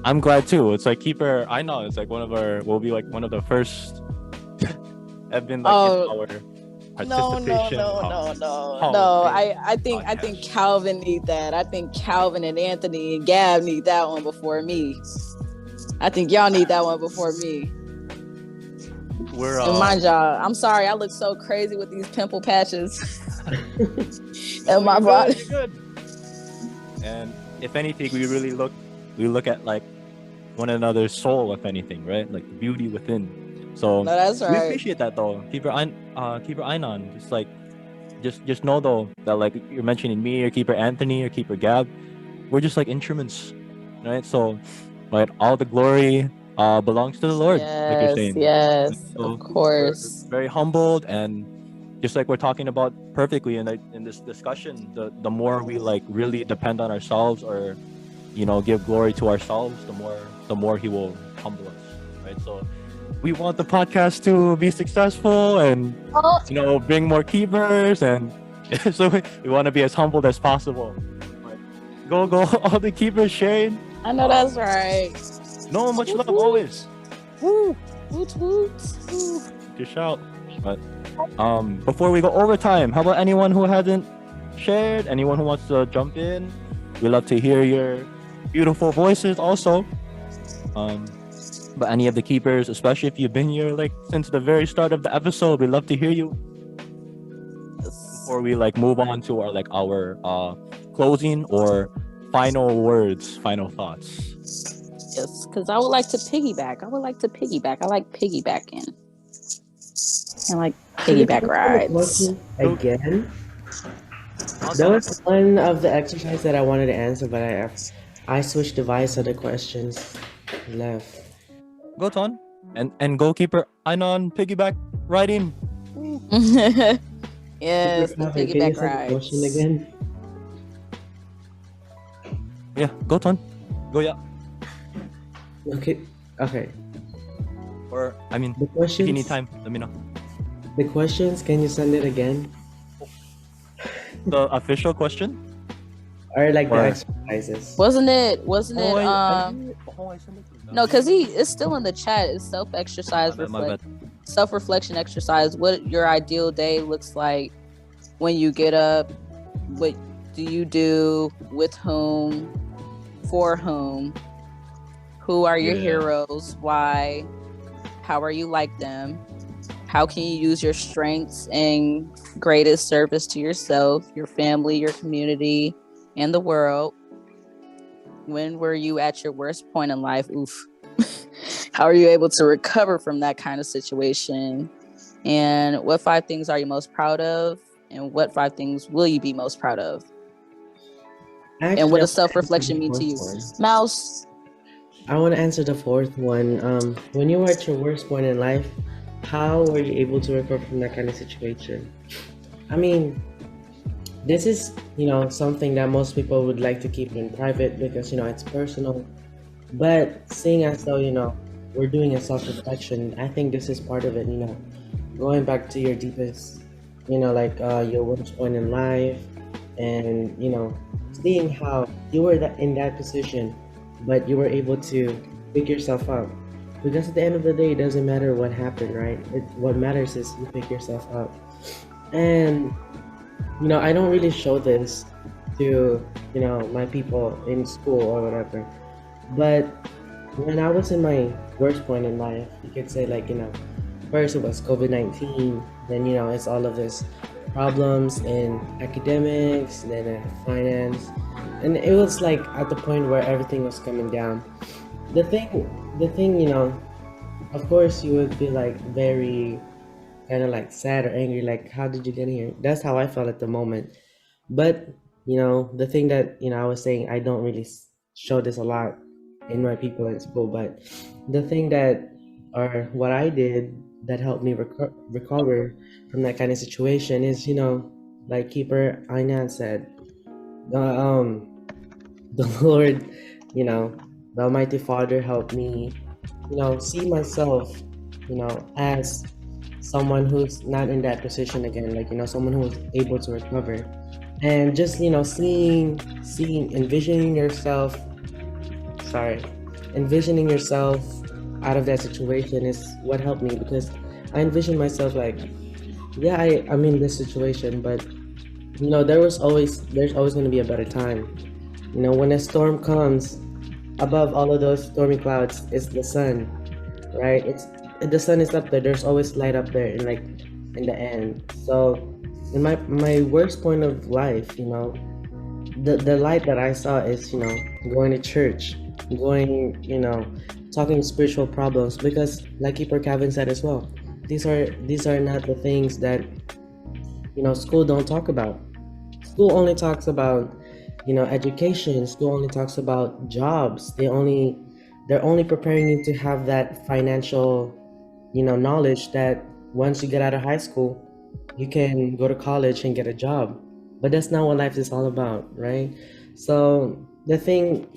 I'm glad too. It's like Keeper, I know it's like we'll be like one of the first have been like in our participation. No. I think Calvin need that. I think Calvin and Anthony and Gab need that one before me. I think y'all need that one before me. We're And mind y'all, I'm sorry, I look so crazy with these pimple patches in my body. Good. And if anything, we look at like one another's soul, if anything, right? Like the beauty within. So No, that's we right. appreciate that though. Keeper Einon. Just like just know though that like you're mentioning me or Keeper Anthony or Keeper Gab, we're just like instruments, right? So like all the glory belongs to the Lord, like you're saying. Yes, So of course. we're very humbled, and just like we're talking about perfectly in this discussion, the more we like really depend on ourselves or give glory to ourselves, the more he will humble us, right? So we want the podcast to be successful and bring more keepers, and so we want to be as humbled as possible. But go all the keepers, Shane. I know that's right. No, much love always. Woo! Woot woot. Just shout. But before we go overtime, how about anyone who hasn't shared? Anyone who wants to jump in? We love to hear your beautiful voices also. But any of the keepers, especially if you've been here like since the very start of the episode, we love to hear you. Before we like move on to our closing or final words, final thoughts. Yes, because I would like to piggyback. I like piggybacking. I like piggyback rides. Again? That was one of the exercise that I wanted to answer, but I switched device, so the questions left. Go Ton. And goalkeeper Einon piggyback riding. Yes, the Can you piggyback say the rides. question again? Yeah, go Ton. Go yeah. Okay. Or I mean, The if questions. you need time, let me know. The questions. Can you send it again? The official question? Or like the Or- exercises? Wasn't it? I sent it to No, because it's still in the chat. It's self-exercise, my bad. self-reflection exercise. What your ideal day looks like when you get up. What do you do? With whom? For whom? Who are your Yeah. heroes? Why? How are you like them? How can you use your strengths and greatest service to yourself, your family, your community, and the world? When were you at your worst point in life? Oof. How are you able to recover from that kind of situation? And what 5 things are you most proud of? And what 5 things will you be most proud of? And what Actually, I does want to answer self-reflection the mean to fourth you? one. Mouse. I want to answer the fourth one. When you were at your worst point in life, how were you able to recover from that kind of situation? I mean, this is, something that most people would like to keep in private because, it's personal. But seeing as though, we're doing a self-reflection, I think this is part of it, going back to your deepest, your worst point in life and, seeing how you were in that position, but you were able to pick yourself up. Because at the end of the day, it doesn't matter what happened, right? What matters is you pick yourself up. And I don't really show this to, my people in school or whatever. But when I was in my worst point in life, you could say like, first it was COVID-19, then, it's all of this problems in academics, then in finance. And it was like at the point where everything was coming down. The thing, of course you would be like very kind of like sad or angry, like how did you get here? That's how I felt at the moment. But the thing that I was saying, I don't really show this a lot in my people in school, but the thing that or what I did that helped me recover from that kind of situation is like Keeper Ainan said, the the Lord, the Almighty Father helped me see myself as someone who's not in that position again, like someone who's able to recover. And just envisioning yourself, sorry, envisioning yourself out of that situation is what helped me, because I envisioned myself like, yeah, I'm in this situation, but there's always going to be a better time. When a storm comes, above all of those stormy clouds is the sun, right? The sun is up there. There's always light up there, in the end. So in my worst point of life, the light that I saw is going to church, going talking spiritual problems, because like Keeper Calvin said as well, these are not the things that school don't talk about. School only talks about education. School only talks about jobs. They're only preparing you to have that financial knowledge that once you get out of high school you can go to college and get a job. But that's not what life is all about, right? So the thing,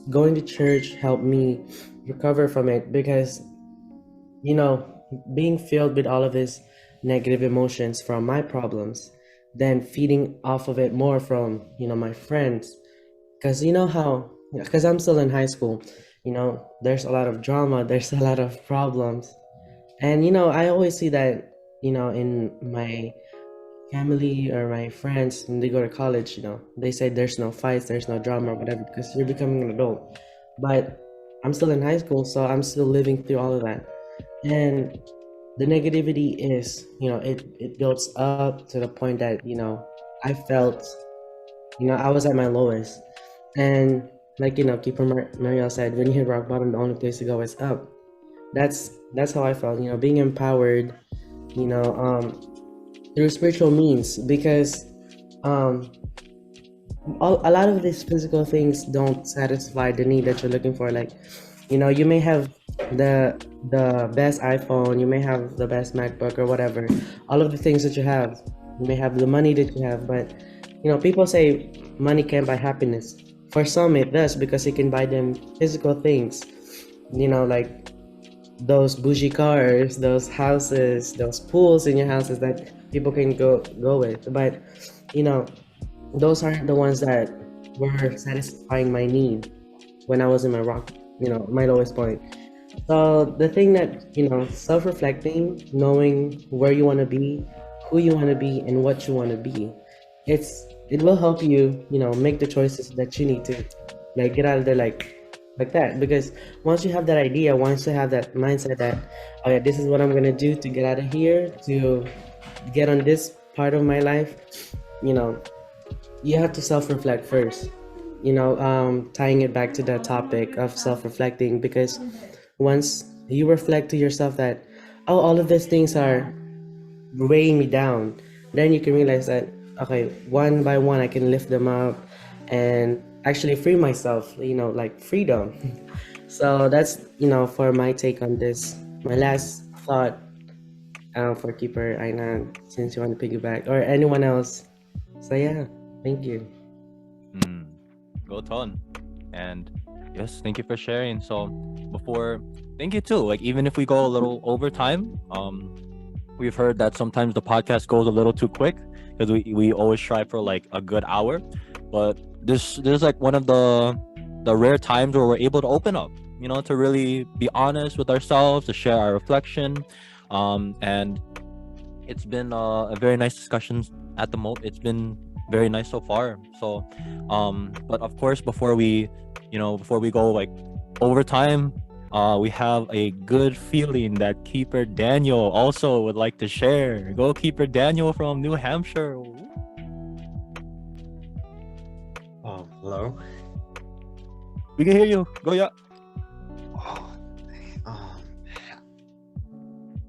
going to church helped me recover from it, because being filled with all of this negative emotions from my problems, then feeding off of it more from my friends, because because I'm still in high school, there's a lot of drama, there's a lot of problems. And I always see that in my family or my friends when they go to college, they say there's no fights, there's no drama or whatever, because you're becoming an adult. But I'm still in high school, so I'm still living through all of that. And the negativity is, it builds up to the point that I felt, I was at my lowest. And like Keeper Mariel said, when you hit rock bottom, the only place to go is up. That's how I felt, being empowered, through spiritual means, because a lot of these physical things don't satisfy the need that you're looking for. Like, you may have the best iPhone, you may have the best MacBook or whatever, all of the things that you have, you may have the money that you have, but people say money can't buy happiness. For some it does, because it can buy them physical things, like those bougie cars, those houses, those pools in your houses that people can go with. But those aren't the ones that were satisfying my need when I was in my my lowest point. So the thing that self-reflecting, knowing where you want to be, who you want to be, and what you want to be, it will help you make the choices that you need to, like, get out of there like that. Because once you have that idea, once you have that mindset that, oh yeah, this is what I'm gonna do to get out of here, to get on this part of my life, you have to self-reflect first. tying it back to the topic of self-reflecting, because once you reflect to yourself that, oh, all of these things are weighing me down, then you can realize that, okay, one by one I can lift them up and actually free myself, like freedom. So that's, for my take on this, my last thought, for Keeper Ainan, since you want to piggyback, or anyone else. So yeah, thank you. Go ton. And yes, thank you for sharing. So before, thank you too. Like even if we go a little over time, we've heard that sometimes the podcast goes a little too quick because we always strive for like a good hour. But this is like one of the rare times where we're able to open up, to really be honest with ourselves, to share our reflection. And it's been a very nice discussion at the moment. It's been very nice so far. So but of course before we go like over time, we have a good feeling that Keeper Daniel also would like to share. Go Keeper Daniel from New Hampshire. Hello. We can hear you. Go, yeah.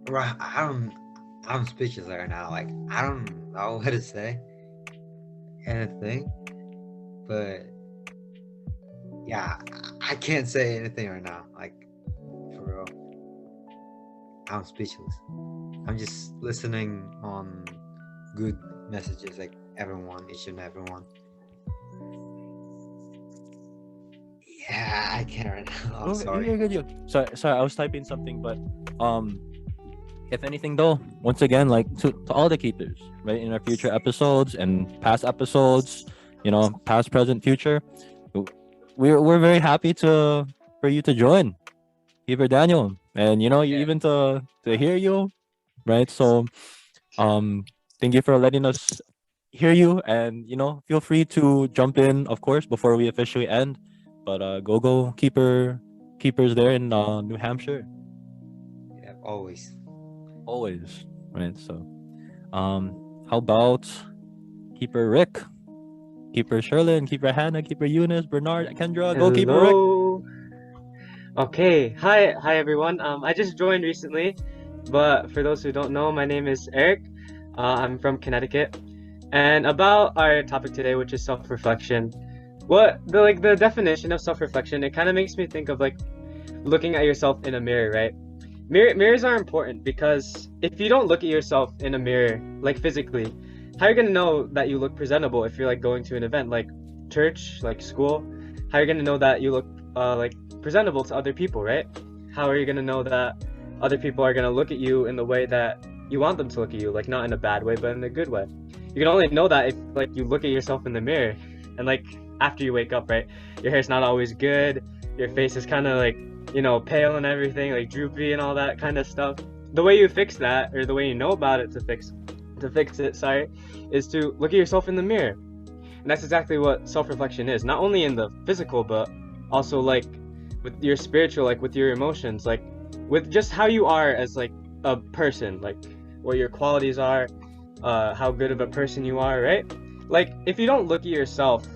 Right, I'm speechless right now. Like I don't know what to say. Anything, but yeah, I can't say anything right now. Like for real, I'm speechless. I'm just listening on good messages, like each and everyone. Yeah, I can't right now. I'm sorry. You're good. Sorry, I was typing something, but if anything though, once again, like to all the keepers, right, in our future episodes and past episodes, past, present, future, we're very happy for you to join, Keeper Daniel, and even to hear you, right? So thank you for letting us hear you, and feel free to jump in, of course, before we officially end. But go keepers there in New Hampshire. Yeah, always. Right? So how about Keeper Rick, Keeper Sherlyn, Keeper Hannah, Keeper Eunice, Bernard, Kendra? Go Keeper Rick. Hello. Okay, hi everyone. I just joined recently, but for those who don't know, my name is Eric. I'm from Connecticut, and about our topic today, which is self-reflection. The definition of self-reflection, it kind of makes me think of like looking at yourself in a mirror, right? Mirrors are important because if you don't look at yourself in a mirror, like physically, how are you gonna know that you look presentable if you're like going to an event like church, like school? How are you gonna know that you look like presentable to other people, right? How are you gonna know that other people are gonna look at you in the way that you want them to look at you, like not in a bad way, but in a good way? You can only know that if like you look at yourself in the mirror, and like after you wake up, right? Your hair's not always good. Your face is kind of like, pale and everything, like droopy and all that kind of stuff. The way you fix that, or the way you know about it to fix it, is to look at yourself in the mirror. And that's exactly what self-reflection is. Not only in the physical, but also like with your spiritual, like with your emotions, like with just how you are as like a person, like what your qualities are, how good of a person you are, right? Like if you don't look at yourself,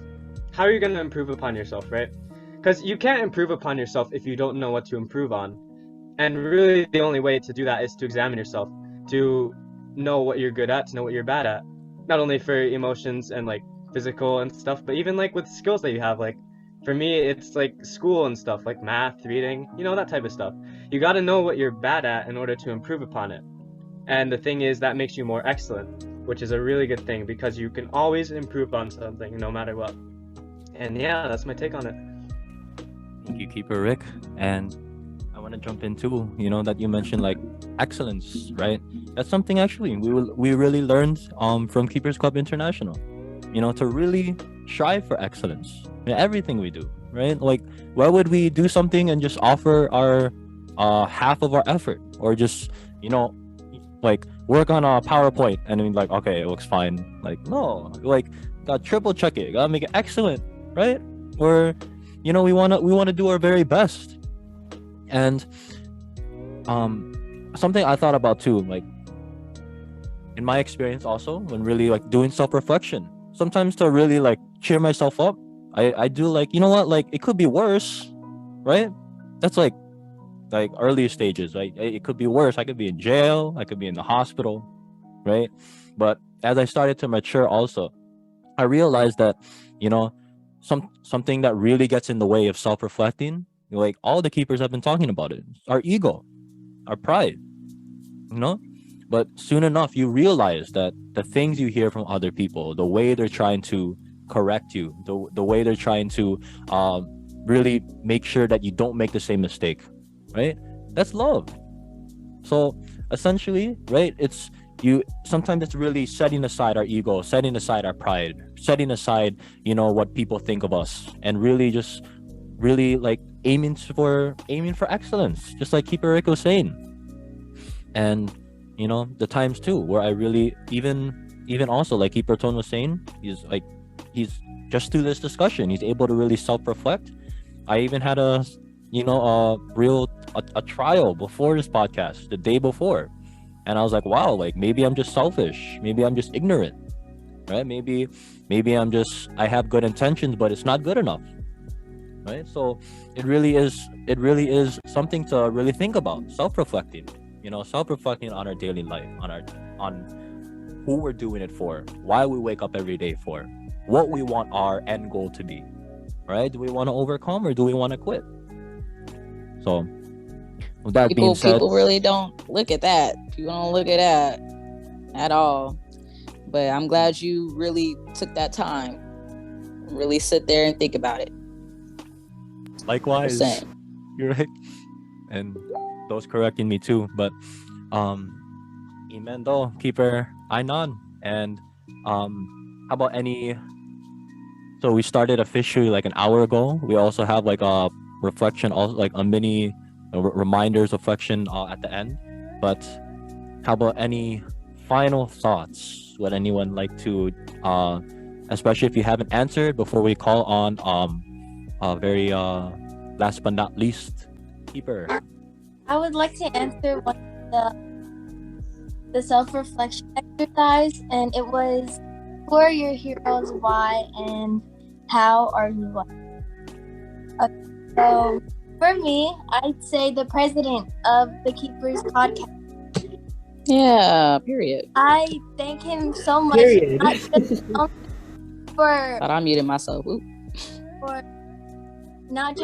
how are you going to improve upon yourself, right? Because you can't improve upon yourself if you don't know what to improve on. And really the only way to do that is to examine yourself, to know what you're good at, to know what you're bad at. Not only for emotions and like physical and stuff, but even like with skills that you have. Like for me, it's like school and stuff, like math, reading, that type of stuff. You got to know what you're bad at in order to improve upon it. And the thing is, that makes you more excellent, which is a really good thing because you can always improve on something no matter what. And yeah, that's my take on it. Thank you, Keeper Rick. And I want to jump into, that you mentioned like excellence, right? That's something actually we really learned from Keepers Club International, to really strive for excellence in everything we do, right? Like, why would we do something and just offer our half of our effort, or just like work on a PowerPoint and then like, okay, it looks fine. Like, no, like gotta triple check it, gotta make it excellent, right? Or we wanna do our very best. And something I thought about too, like in my experience also, when really like doing self-reflection, sometimes to really like cheer myself up, I do like, you know what, like it could be worse, right? That's like early stages, right? It could be worse. I could be in jail, I could be in the hospital, right? But as I started to mature also, I realized that, you know, something that really gets in the way of self-reflecting, like all the keepers have been talking about it, our ego, our pride, you know. But soon enough you realize that the things you hear from other people, the way they're trying to correct you, the way they're trying to really make sure that you don't make the same mistake, right? That's love. So essentially, right, it's you sometimes it's really setting aside our ego, setting aside our pride, setting aside, you know, what people think of us, and really just really like aiming for excellence, just like Keeper Rick was saying. And you know, the times too where I really even also like Keeper Tone was saying, he's just through this discussion he's able to really self-reflect. I even had a trial before this podcast, the day before, and I was like, wow, like maybe I'm just selfish, maybe I'm just ignorant, right? Maybe I have good intentions but it's not good enough, right? So it really is something to really think about, self-reflecting, you know, self-reflecting on our daily life, on who we're doing it for, why we wake up every day for, what we want our end goal to be, right? Do we want to overcome or do we want to quit? So with that being said, people really don't look at that. People don't look at that at all. But I'm glad you really took that time, really sit there and think about it. likewise, 100%. you're right, and those correcting me too. But amen though, Keeper Ainan. And how about any, so we started officially like an hour ago. We also have like a reflection, also like a mini reminders reflection at the end. But how about any final thoughts? Would anyone like to, especially if you haven't answered, before we call on very last but not least, Keeper? I would like to answer one of the self-reflection exercise, and it was, who are your heroes, why, and how are you loved? So for me, I'd say the president of the Keepers podcast. Yeah, period. I thank him so much. Period. Not just for Thought I muted myself. Ooh. for not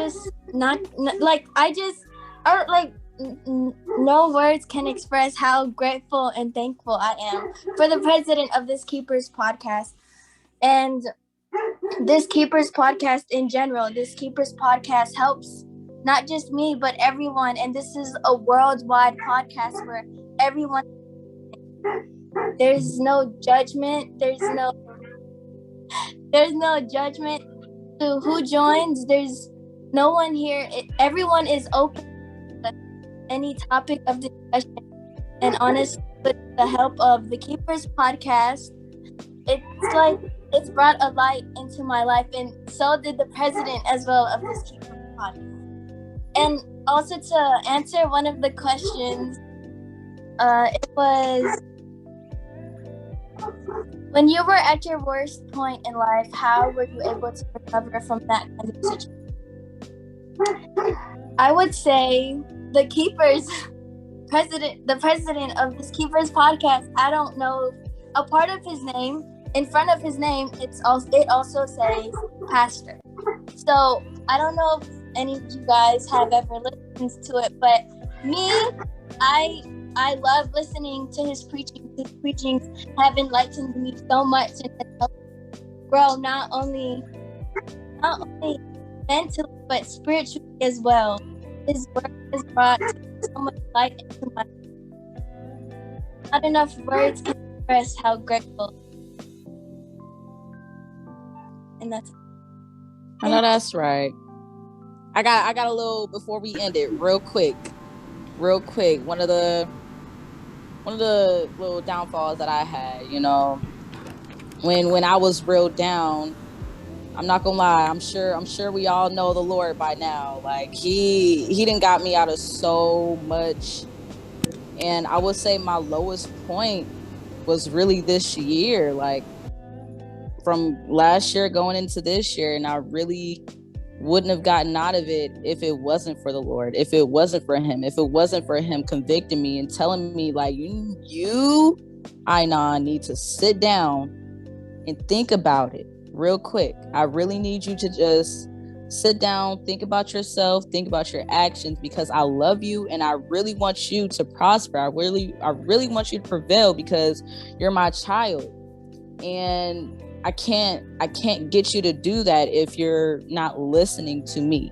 like I just, or like no words can express how grateful and thankful I am for the president of this Keepers podcast, and this Keepers podcast in general. This Keepers podcast helps not just me but everyone, and this is a worldwide podcast where everyone, there's no judgment, there's no judgment to who joins. There's no one here. Everyone is open to any topic of discussion, and honestly, with the help of the Keepers podcast, it's like it's brought a light into my life, and so did the president as well of this Keepers podcast. And also, to answer one of the questions, it was, when you were at your worst point in life, how were you able to recover from that kind of situation? I would say the president of this Keepers podcast. I don't know, a part of his name, in front of his name, it also says pastor. So I don't know if any of you guys have ever listened to it, but me, I love listening to his preaching. His preachings have enlightened me so much and has helped me grow not only mentally but spiritually as well. His word has brought so much light into my life. Not enough words can express how grateful. And that's. I know that's right. I got a little, before we end it, real quick. One of the little downfalls that I had, you know, when I was real down, I'm not gonna lie, I'm sure we all know the Lord by now. Like he done got me out of so much. And I would say my lowest point was really this year. Like from last year going into this year, and I really wouldn't have gotten out of it if it wasn't for the Lord, if it wasn't for him, if it wasn't for him convicting me and telling me like, you Ainon, need to sit down and think about it real quick. I really need you to just sit down, think about yourself, think about your actions, because I love you and I really want you to prosper. I really want you to prevail because you're my child. And I can't get you to do that if you're not listening to me.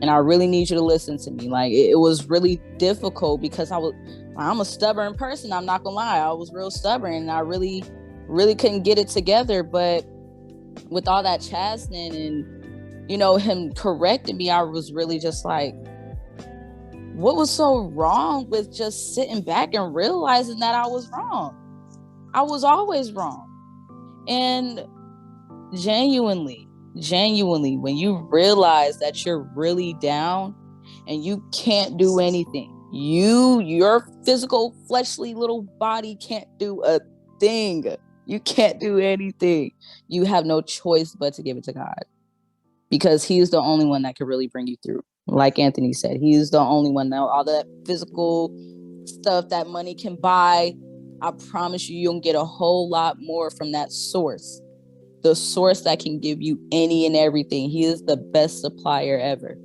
And I really need you to listen to me. Like it was really difficult because I'm a stubborn person. I'm not gonna lie. I was real stubborn and I really couldn't get it together. But with all that chastening and, him correcting me, I was really just like, what was so wrong with just sitting back and realizing that I was wrong? I was always wrong. And genuinely, when you realize that you're really down and you can't do anything, your physical fleshly little body can't do a thing. You can't do anything. You have no choice but to give it to God, because he's the only one that can really bring you through. Like Anthony said, he's the only one. Now all that physical stuff that money can buy, I promise you, you'll get a whole lot more from that source. The source that can give you any and everything. He is the best supplier ever.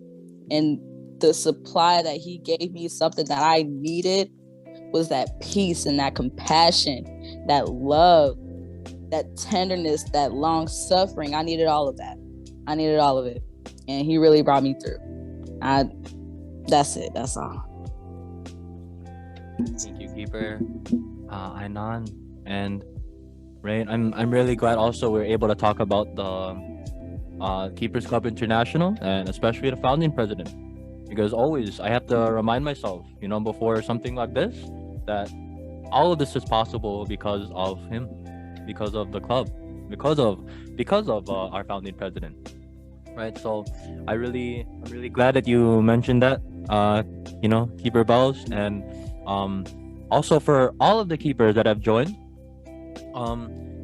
And the supply that he gave me, something that I needed, was that peace and that compassion, that love, that tenderness, that long suffering. I needed all of that. I needed all of it. And he really brought me through. That's it. That's all. Thank you, Keeper, Ainon, and right. I'm really glad also we're able to talk about the Keepers Club International and especially the founding president, because always I have to remind myself, before something like this, that all of this is possible because of him, because of the club, because of our founding president, right? So I'm really glad that you mentioned that, Keeper Bells, and also for all of the keepers that have joined.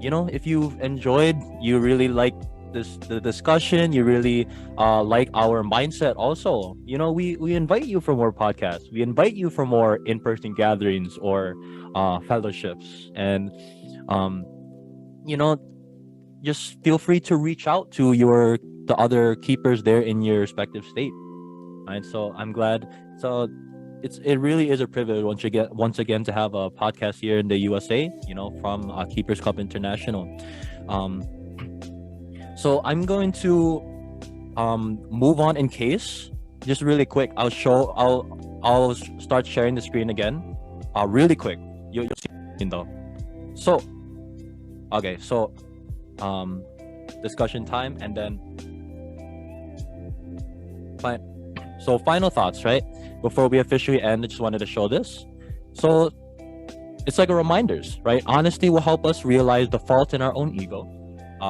If you've enjoyed, you really like the discussion, you really like our mindset also, we invite you for more podcasts, we invite you for more in-person gatherings or fellowships, and you know just feel free to reach out to the other keepers there in your respective state, right? So I'm glad. So it really is a privilege once again to have a podcast here in the USA, from Keepers Club International. So I'm going to move on in case, just really quick. I'll start sharing the screen again, really quick. You'll see though. So okay, so discussion time, and then fine. So final thoughts, right? Before we officially end, I just wanted to show this. So it's like a reminders, right? Honesty will help us realize the fault in our own ego.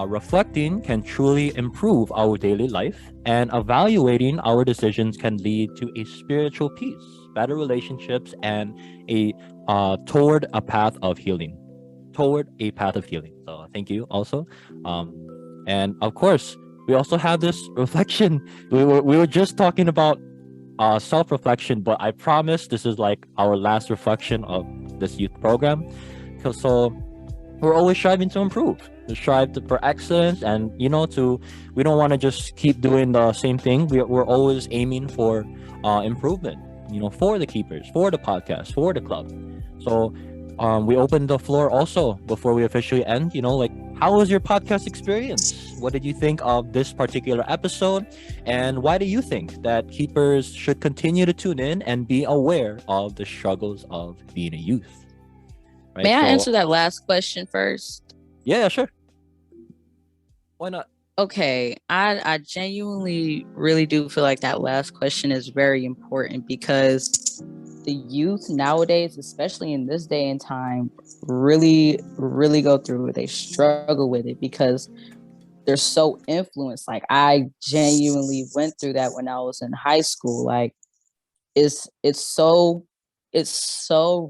Reflecting can truly improve our daily life, and evaluating our decisions can lead to a spiritual peace, better relationships, and toward a path of healing. So thank you also. And of course, we also have this reflection. We were just talking about self-reflection, but I promise this is like our last reflection of this youth program. So we're always striving to improve, to for excellence, and we don't want to just keep doing the same thing. We're always aiming for improvement, for the keepers, for the podcast, for the club. So we open the floor also before we officially end. How was your podcast experience? What did you think of this particular episode? And why do you think that keepers should continue to tune in and be aware of the struggles of being a youth? Right? May I answer that last question first? Yeah, sure. Why not? Okay, I genuinely really do feel like that last question is very important, because the youth nowadays, especially in this day and time, really go through it. They struggle with it because they're so influenced. Like, I genuinely went through that when I was in high school. Like, it's so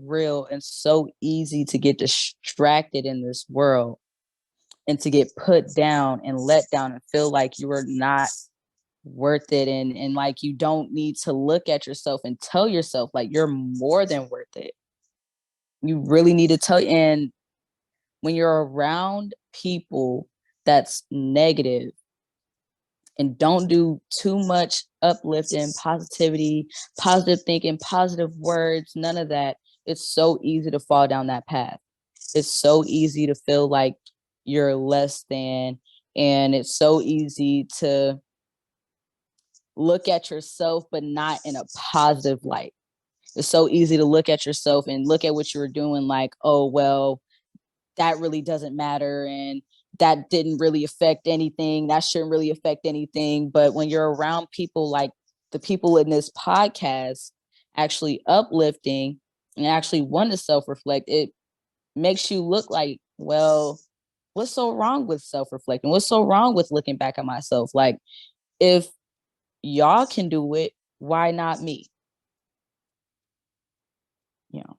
real and so easy to get distracted in this world. and to get put down and let down and feel like you are not worth it, and like you don't need to look at yourself and tell yourself like you're more than worth it. You really need to tell. And when you're around people that's negative and don't do too much uplifting, positivity, positive thinking, positive words, none of that, it's so easy to fall down that path. It's so easy to feel like you're less than, and it's so easy to look at yourself but not in a positive light. It's so easy to look at yourself and look at what you were doing like, oh well, that really doesn't matter, and that didn't really affect anything, that shouldn't really affect anything. But when you're around people like the people in this podcast actually uplifting and actually want to self-reflect, it makes you look like, well, what's so wrong with self-reflecting? What's so wrong with looking back at myself? Like, if y'all can do it, why not me? You know.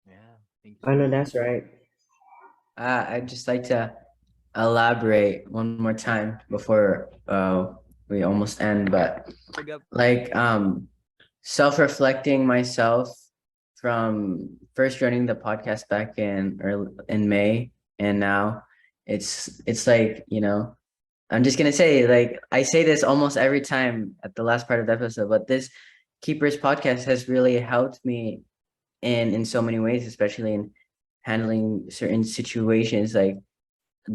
Yeah, thank I you know so much. that's right. I'd just like to elaborate one more time before we almost end, but Forget. like self-reflecting myself from first joining the podcast back in May, and now it's like, you know, I'm just gonna say, like, I say this almost every time at the last part of the episode, but this Keepers podcast has really helped me in so many ways, especially in handling certain situations, like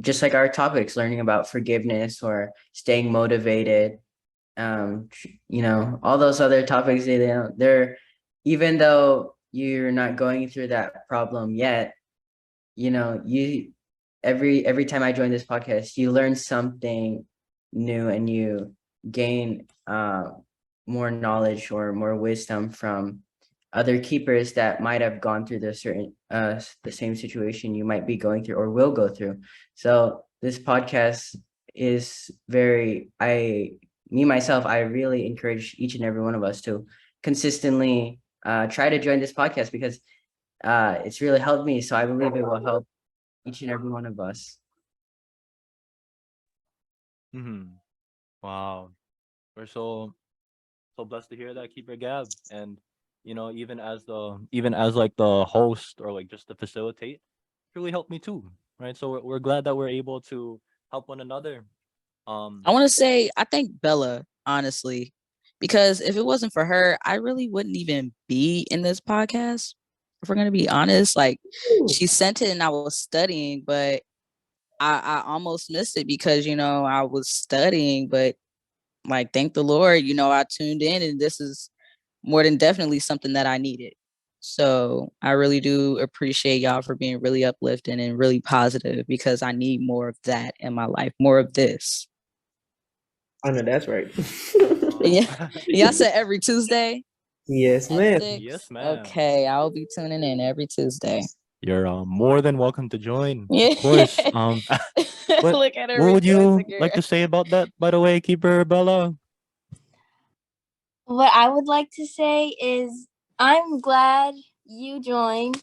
just like our topics, learning about forgiveness or staying motivated. You know, all those other topics, they're, even though you're not going through that problem yet, you know, you every time I join this podcast, you learn something new and you gain more knowledge or more wisdom from other keepers that might have gone through the same situation you might be going through or will go through. So this podcast is me myself, I really encourage each and every one of us to consistently try to join this podcast, because it's really helped me. So I believe it will help each and every one of us. Mm-hmm. Wow, we're so blessed to hear that, Keeper Gab. And you know, even as like the host or like just to facilitate, it really helped me too, right? So we're glad that we're able to help one another. I want to say I thank Bella, honestly, because if it wasn't for her, I really wouldn't even be in this podcast. If we're gonna be honest, like, she sent it and I was studying, but I almost missed it because, you know, I was studying. But like, thank the Lord, you know, I tuned in, and this is more than definitely something that I needed. So I really do appreciate y'all for being really uplifting and really positive, because I need more of that in my life, more of this. I know that's right. And yeah, y'all said every Tuesday Yes, at ma'am. 6. Yes, ma'am. Okay, I'll be tuning in every Tuesday. You're more than welcome to join. Yeah. Of course. What Look at her what would you rejoicing, like girl. to say about that, by the way, Keeper Bella? What I would like to say is I'm glad you joined.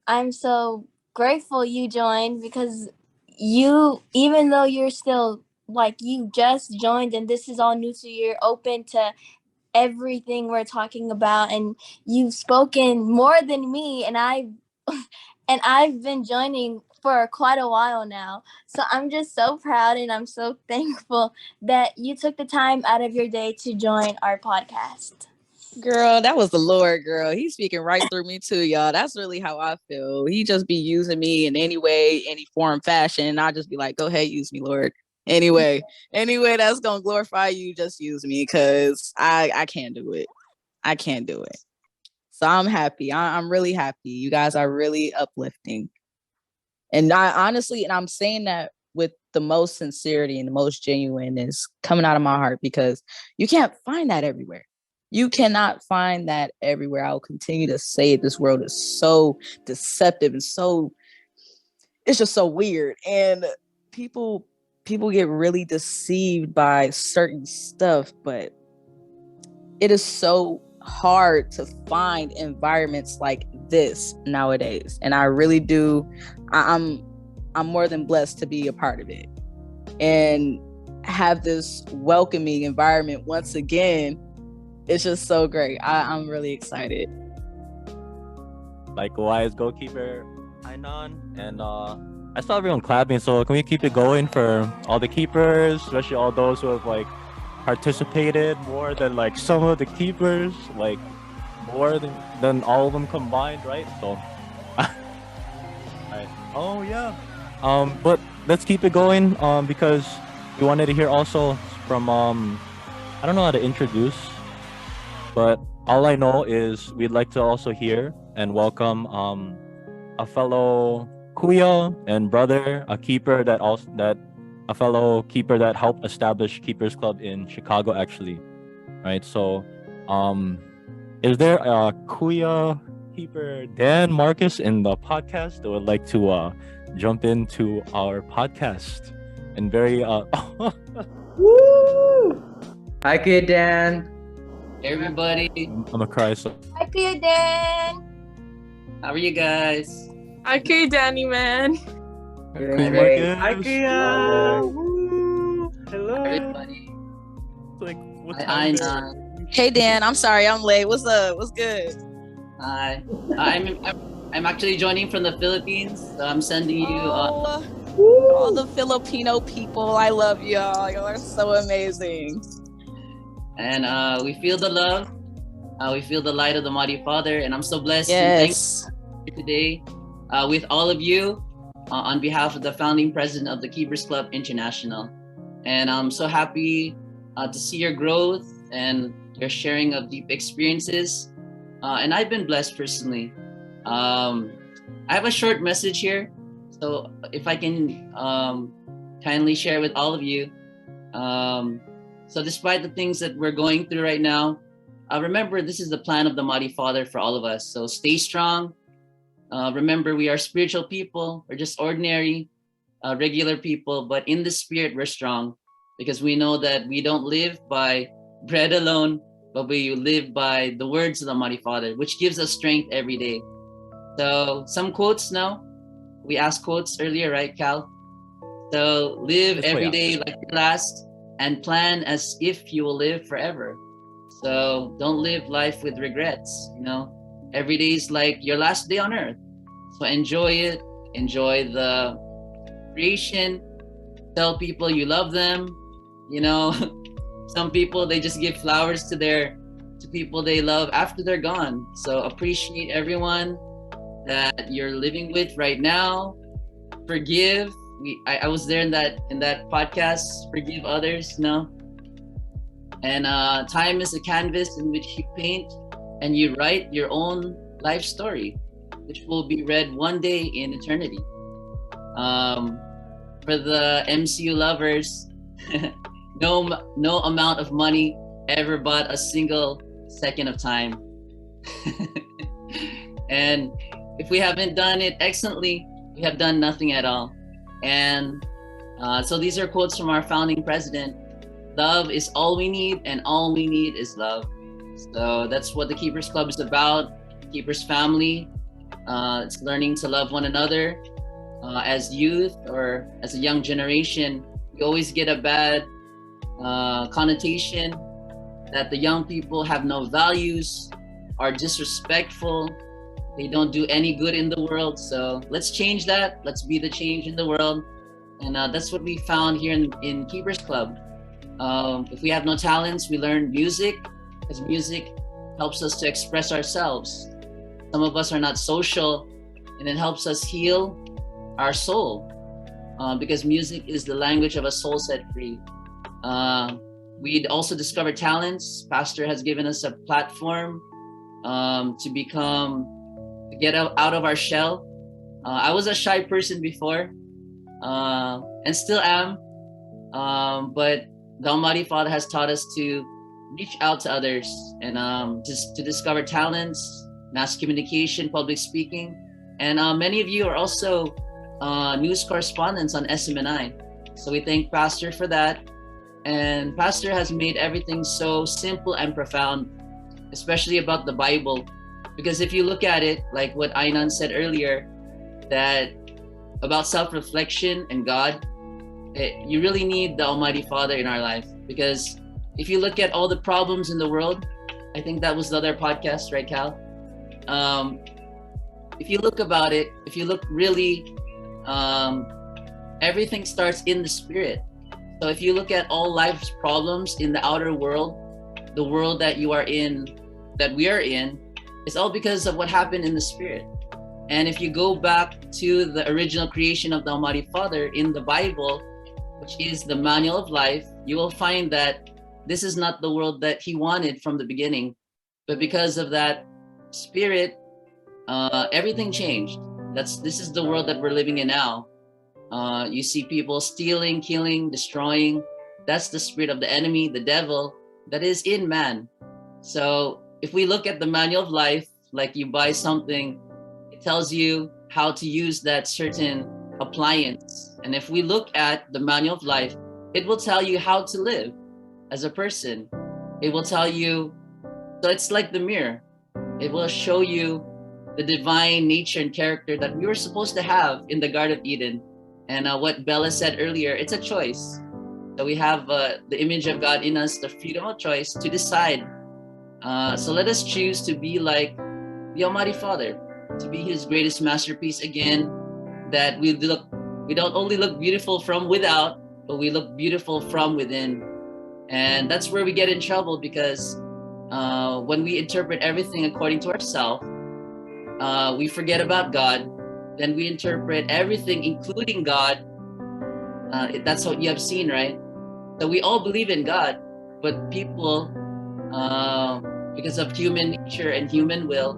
I'm so grateful you joined, because you, even though you're still like you just joined and this is all new to you, you're open to everything we're talking about, and you've spoken more than me, and I've been joining for quite a while now. So I'm just so proud and I'm so thankful that you took the time out of your day to join our podcast. Girl, that was the Lord, girl. He's speaking right through me too, y'all. That's really how I feel. He just be using me in any way, any form, fashion. And I'll just be like, go ahead, use me, Lord. Anyway, that's gonna glorify you, just use me, because I can't do it. I can't do it. So I'm happy. I'm really happy. You guys are really uplifting. And I honestly, and I'm saying that with the most sincerity and the most genuineness coming out of my heart, because you can't find that everywhere. You cannot find that everywhere. I'll continue to say it. This world is so deceptive and it's just so weird. And people get really deceived by certain stuff, but it is so hard to find environments like this nowadays. And I really do. I'm more than blessed to be a part of it and have this welcoming environment once again. It's just so great. I'm really excited. Likewise, goalkeeper Ainan, and I saw everyone clapping. So can we keep it going for all the keepers, especially all those who have like participated more than like some of the keepers, like more than all of them combined, right? So, right. Oh yeah. But let's keep it going. Because we wanted to hear also from I don't know how to introduce, but all I know is we'd like to also hear and welcome a fellow kuya and brother, a keeper that a fellow keeper that helped establish Keepers Club in Chicago, actually, right? So, is there a kuya keeper Dan Marcus in the podcast that would like to jump into our podcast and very Woo! Hi, Kuya Dan. Hey everybody, I'm gonna cry. So Hi, Kuya Dan. how are you guys? Okay, Danny, man. Doing great. Hi, Marcus. Kuya. Woo! Hello. Everybody, Like, what's hi, up there? Ainan. Hey Dan, I'm sorry I'm late. What's up? What's good? Hi. I'm actually joining from the Philippines, so I'm sending you. All the Filipino people, I love y'all. Y'all are so amazing. And we feel the love. We feel the light of the Mighty Father, and I'm so blessed and Yes. thankful today with all of you on behalf of the founding president of the Keepers Club International. And I'm so happy to see your growth and your sharing of deep experiences. And I've been blessed personally. I have a short message here. So if I can kindly share with all of you. So despite the things that we're going through right now, remember this is the plan of the Mighty Father for all of us. So stay strong. Remember, we are spiritual people. We're just ordinary, regular people, but in the spirit, we're strong because we know that we don't live by bread alone, but we live by the words of the Mighty Father, which gives us strength every day. So some quotes now. We asked quotes earlier, right, Cal? So live every day like your last and plan as if you will live forever. So don't live life with regrets, you know. Every day is like your last day on earth. So enjoy it. Enjoy the creation. Tell people you love them. You know, some people, they just give flowers to people they love after they're gone. So appreciate everyone that you're living with right now. Forgive. I was there in that podcast. Forgive others, you know. And time is a canvas in which you paint and you write your own life story, which will be read one day in eternity. For the MCU lovers, no amount of money ever bought a single second of time. And if we haven't done it excellently, we have done nothing at all. And so these are quotes from our founding president. Love is all we need, and all we need is love. So that's what the Keepers Club is about. Keepers family. It's learning to love one another. As youth or as a young generation, we always get a bad connotation that the young people have no values, are disrespectful, they don't do any good in the world. So let's change that. Let's be the change in the world. And that's what we found here in Keepers Club. If we have no talents, we learn music, because music helps us to express ourselves. Some of us are not social, and it helps us heal our soul, because music is the language of a soul set free. We'd also discover talents. Pastor has given us a platform to get out of our shell. I was a shy person before, and still am, but the Almighty Father has taught us to reach out to others and just to discover talents, mass communication, public speaking. And many of you are also news correspondents on SMNI. So we thank Pastor for that. And Pastor has made everything so simple and profound, especially about the Bible. Because if you look at it, like what Ainan said earlier, that about self-reflection and God, you really need the Almighty Father in our life, because if you look at all the problems in the world, I think that was the other podcast, right, Cal? If you look about it, if you look really, everything starts in the spirit. So if you look at all life's problems in the outer world, the world that you are in, that we are in, it's all because of what happened in the spirit. And if you go back to the original creation of the Almighty Father in the Bible, which is the manual of life, you will find that this is not the world that he wanted from the beginning. But because of that spirit, everything changed. This is the world that we're living in now. You see people stealing, killing, destroying. That's the spirit of the enemy, the devil, that is in man. So if we look at the manual of life, like you buy something, it tells you how to use that certain appliance. And if we look at the manual of life, it will tell you how to live as a person. It will tell you, so it's like the mirror. It will show you the divine nature and character that we were supposed to have in the Garden of Eden. And what Bella said earlier, it's a choice. So we have the image of God in us, the freedom of choice to decide. So let us choose to be like the Almighty Father, to be his greatest masterpiece again, that we don't only look beautiful from without, but we look beautiful from within. And that's where we get in trouble, because when we interpret everything according to ourselves, we forget about God. Then we interpret everything, including God. That's what you have seen, right? So we all believe in God, but people, because of human nature and human will,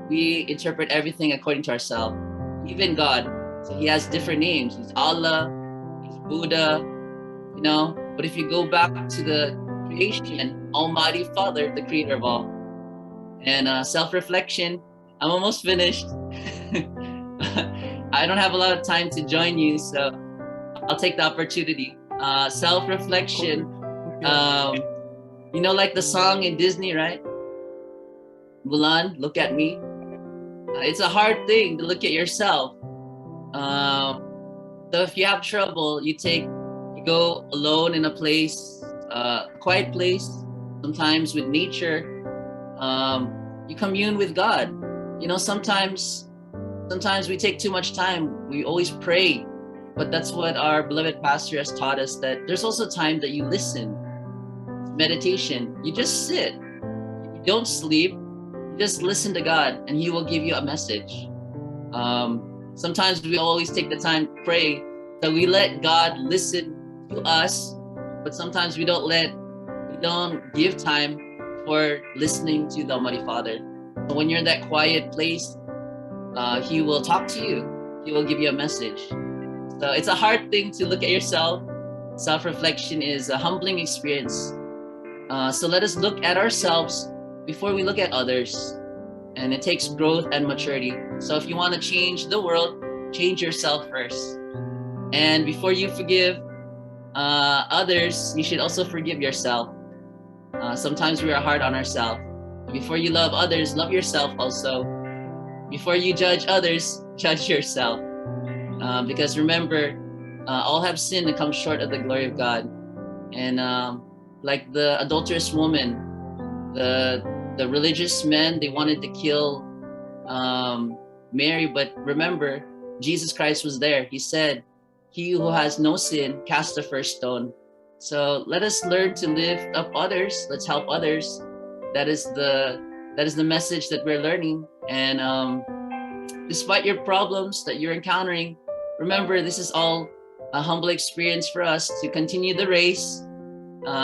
we interpret everything according to ourselves. Even God, so he has different names. He's Allah, he's Buddha, you know. But if you go back to the creation, Almighty Father, the creator of all. And self-reflection, I'm almost finished. I don't have a lot of time to join you, so I'll take the opportunity. Self-reflection, you know, like the song in Disney, right? Mulan, look at me. It's a hard thing to look at yourself. So if you have trouble, you go alone in a place, quiet place, sometimes with nature. You commune with God. You know, sometimes we take too much time. We always pray, but that's what our beloved pastor has taught us, that there's also time that you listen. Meditation. You just sit. You don't sleep. You just listen to God, and he will give you a message. Sometimes we always take the time to pray, that we let God listen to us, but sometimes we don't give time for listening to the Almighty Father. So when you're in that quiet place, he will talk to you. He will give you a message. So it's a hard thing to look at yourself. Self-reflection is a humbling experience. So let us look at ourselves before we look at others. And it takes growth and maturity. So if you want to change the world, change yourself first. And before you forgive others, you should also forgive yourself. Sometimes we are hard on ourselves. Before you love others, love yourself also. Before you judge others, judge yourself. Because remember, all have sinned and come short of the glory of God. And like the adulterous woman, the religious men, they wanted to kill Mary, but remember, Jesus Christ was there. He said, "He who has no sin, cast the first stone." So let us learn to lift up others. Let's help others. That is the message that we're learning. And despite your problems that you're encountering, remember, this is all a humble experience for us to continue the race.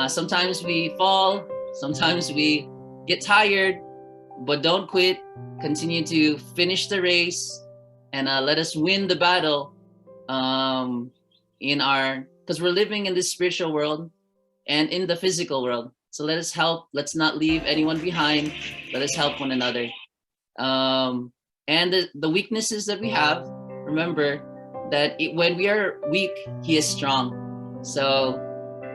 Sometimes we fall, sometimes we get tired, but don't quit. Continue to finish the race, and let us win the battle because we're living in this spiritual world and in the physical world. So let us help. Let's not leave anyone behind. Let us help one another. And the weaknesses that we have, remember that when we are weak, he is strong. So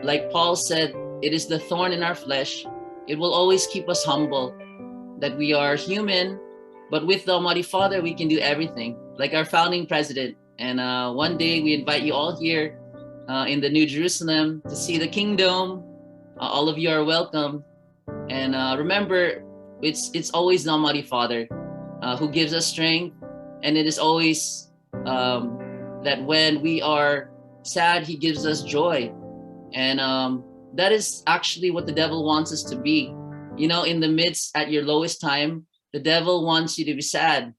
like Paul said, it is the thorn in our flesh. It will always keep us humble, that we are human, but with the Almighty Father, we can do everything. Like our founding president And one day we invite you all here in the New Jerusalem to see the kingdom. All of you are welcome. And remember, it's always the Almighty Father who gives us strength. And it is always that when we are sad, He gives us joy. And that is actually what the devil wants us to be. You know, in the midst, at your lowest time, the devil wants you to be sad.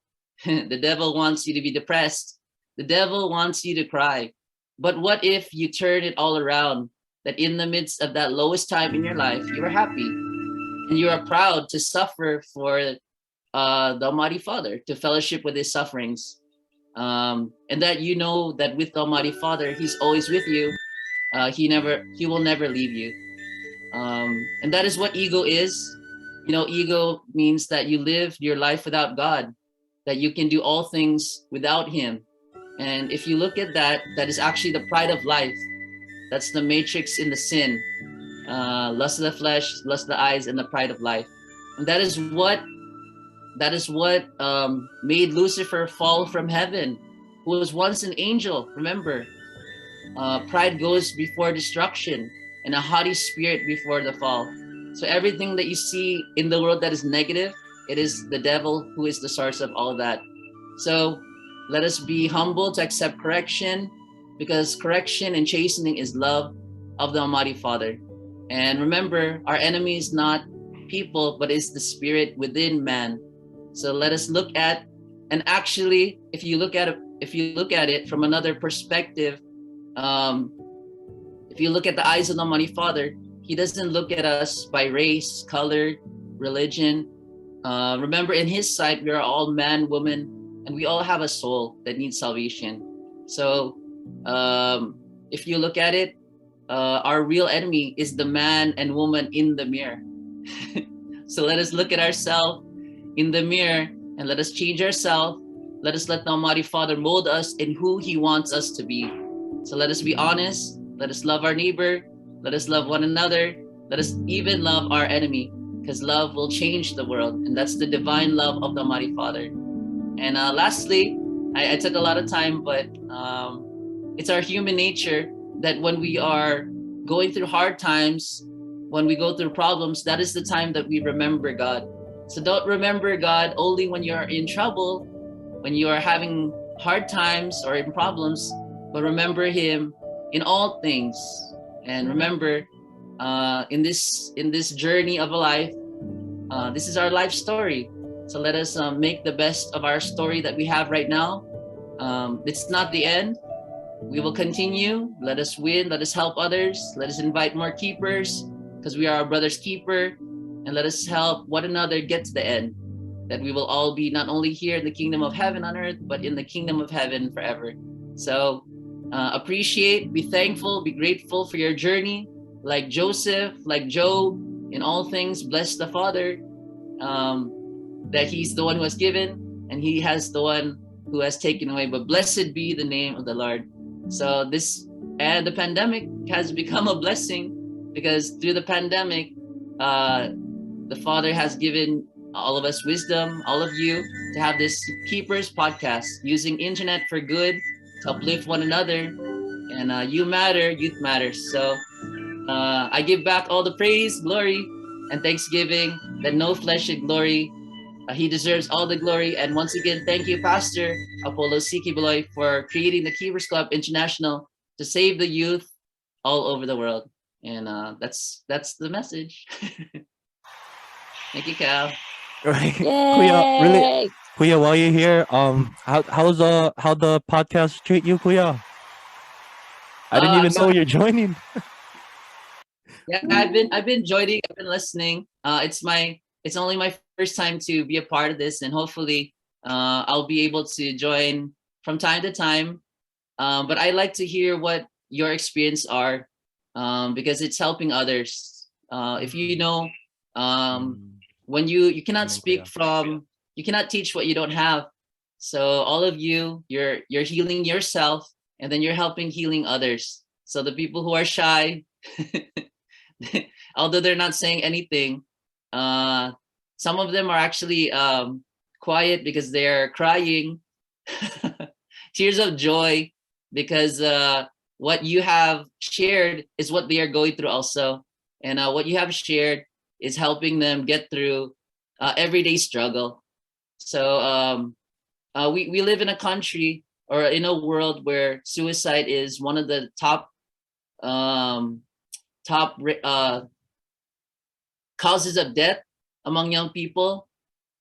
The devil wants you to be depressed. The devil wants you to cry. But what if you turn it all around? That in the midst of that lowest time in your life, you are happy and you are proud to suffer for the Almighty Father, to fellowship with His sufferings. And that you know that with the Almighty Father, He's always with you. He will never leave you. And that is what ego is. You know, ego means that you live your life without God, that you can do all things without Him. And if you look at that, that is actually the pride of life. That's the matrix in the sin. Lust of the flesh, lust of the eyes, and the pride of life. And that is what made Lucifer fall from heaven, who was once an angel. Remember, pride goes before destruction, and a haughty spirit before the fall. So everything that you see in the world that is negative, it is the devil who is the source of all of that. So let us be humble to accept correction, because correction and chastening is love of the Almighty Father. And remember, our enemy is not people, but is the spirit within man. So let us look at, and actually, if you look at it from another perspective, if you look at the eyes of the Almighty Father, He doesn't look at us by race, color, religion. Remember, in His sight, we are all man, woman, and we all have a soul that needs salvation. So if you look at it, our real enemy is the man and woman in the mirror. So let us look at ourselves in the mirror and let us change ourselves. Let us let the Almighty Father mold us in who He wants us to be. So let us be honest. Let us love our neighbor. Let us love one another. Let us even love our enemy, because love will change the world. And that's the divine love of the Almighty Father. And lastly, I took a lot of time, but it's our human nature that when we are going through hard times, when we go through problems, that is the time that we remember God. So don't remember God only when you're in trouble, when you are having hard times or in problems, but remember Him in all things. And remember, in this journey of a life, this is our life story. So let us make the best of our story that we have right now. It's not the end. We will continue. Let us win. Let us help others. Let us invite more keepers, because we are our brother's keeper. And let us help one another get to the end, that we will all be not only here in the kingdom of heaven on earth, but in the kingdom of heaven forever. So appreciate, be thankful, be grateful for your journey. Like Joseph, like Job, in all things, bless the Father, that He's the one who has given, and He has the one who has taken away. But blessed be the name of the Lord. So the pandemic has become a blessing, because through the pandemic, the Father has given all of us wisdom, all of you, to have this Keepers podcast, using internet for good, to uplift one another. And you matter, youth matters. So I give back all the praise, glory, and thanksgiving, that no flesh should glory. He deserves all the glory. And once again, thank you, Pastor Apollo Siki Beloy, for creating the Keepers Club International to save the youth all over the world. And that's the message. Thank you, Cal. Right. Kuya, really, Kuya, while you're here, how the podcast treat you, Kuya? I didn't even know you're joining. Yeah, I've been joining, I've been listening. It's only my first time to be a part of this, and hopefully I'll be able to join from time to time. But I like to hear what your experience are, because it's helping others. If you know, when you cannot speak from, you cannot teach what you don't have. So all of you, you're healing yourself, and then you're helping healing others. So the people who are shy, although they're not saying anything, some of them are actually quiet because they're crying. tears of joy because what you have shared is what they are going through also, and what you have shared is helping them get through everyday struggle. So we live in a country or in a world where suicide is one of the um, top causes of death among young people.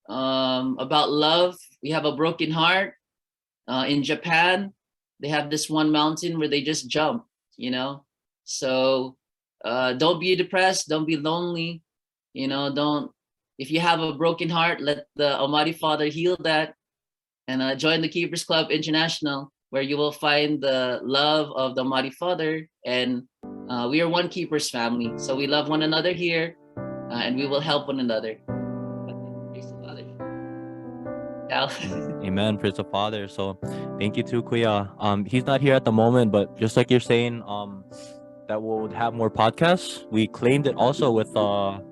About love, we have a broken heart. In Japan, they have this one mountain where they just jump, you know. So don't be depressed, don't be lonely, you know. Don't, if you have a broken heart, let the Almighty Father heal that, and join the Keepers Club International, where you will find the love of the Almighty Father. And we are one Keepers family, so we love one another here, and we will help one another. Praise the Father. Cal. Amen. Praise the Father. So thank you to Kuya. He's not here at the moment, but just like you're saying, that we'll have more podcasts. We claimed it also with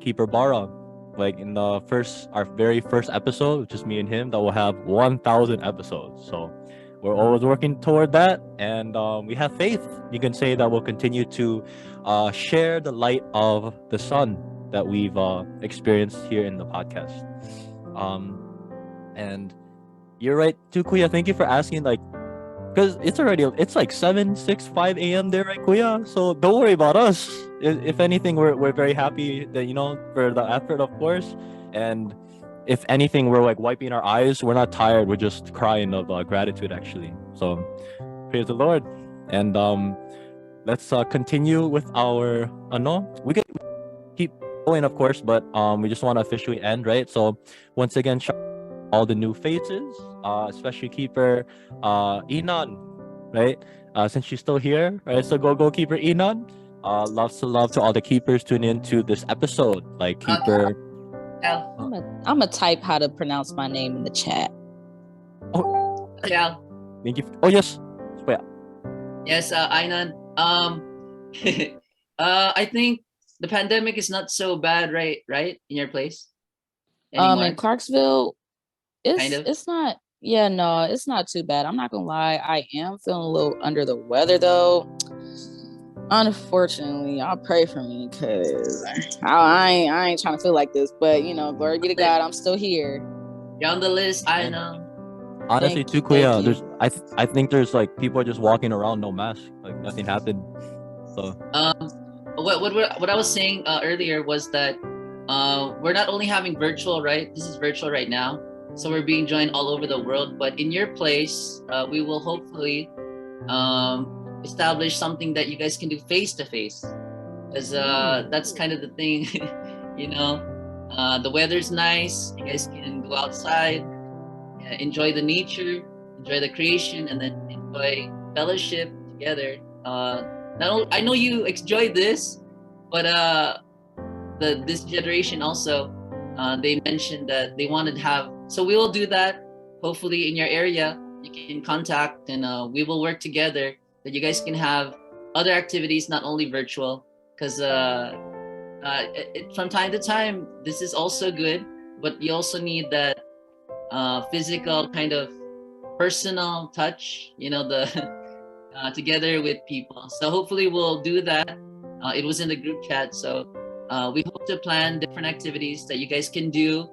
Keeper Bara. Like in our very first episode, which is me and him, that will have 1,000 episodes. So we're always working toward that, and we have faith. You can say that we'll continue to share the light of the sun that we've experienced here in the podcast. And you're right too, Kuya. Thank you for asking. Like, because it's like 5 a.m. there, right, Kuya? So don't worry about us. If anything, we're very happy that, you know, for the effort, of course. And if anything, we're like wiping our eyes. We're not tired. We're just crying of gratitude, actually. So praise the Lord. And let's continue with our we can keep going, of course, but we just want to officially end, right? So once again, shout out all the new faces, especially Keeper Inan, right? Since she's still here, right? So go Keeper Inan. Loves to love to all the keepers tuning into this episode, like Keeper. Cal. I'm a type how to pronounce my name in the chat. Oh, Cal. thank you. Oh yes, yeah. Yes, Ainan. I think the pandemic is not so bad, right? Right, in your place. Anymore? In Clarksville, Kind of. it's not. Yeah, no, it's not too bad. I'm not gonna lie. I am feeling a little under the weather though. Unfortunately, y'all pray for me because I ain't trying to feel like this. But you know, glory be to God, I'm still here. You're on the list, I know. Honestly, too, Kuya, there's I think there's like people are just walking around no mask, like nothing happened. So what I was saying earlier was that we're not only having virtual, right? This is virtual right now, so we're being joined all over the world. But in your place, we will hopefully establish something that you guys can do face to face, because that's kind of the thing. You know, the weather's nice, you guys can go outside, enjoy the nature, enjoy the creation, and then enjoy fellowship together. I know you enjoy this, but this generation also, they mentioned that they wanted to have, so we will do that. Hopefully in your area you can contact, and we will work together that you guys can have other activities, not only virtual, because from time to time this is also good, but you also need that physical kind of personal touch, you know, the together with people. So hopefully we'll do that. It was in the group chat, so we hope to plan different activities that you guys can do,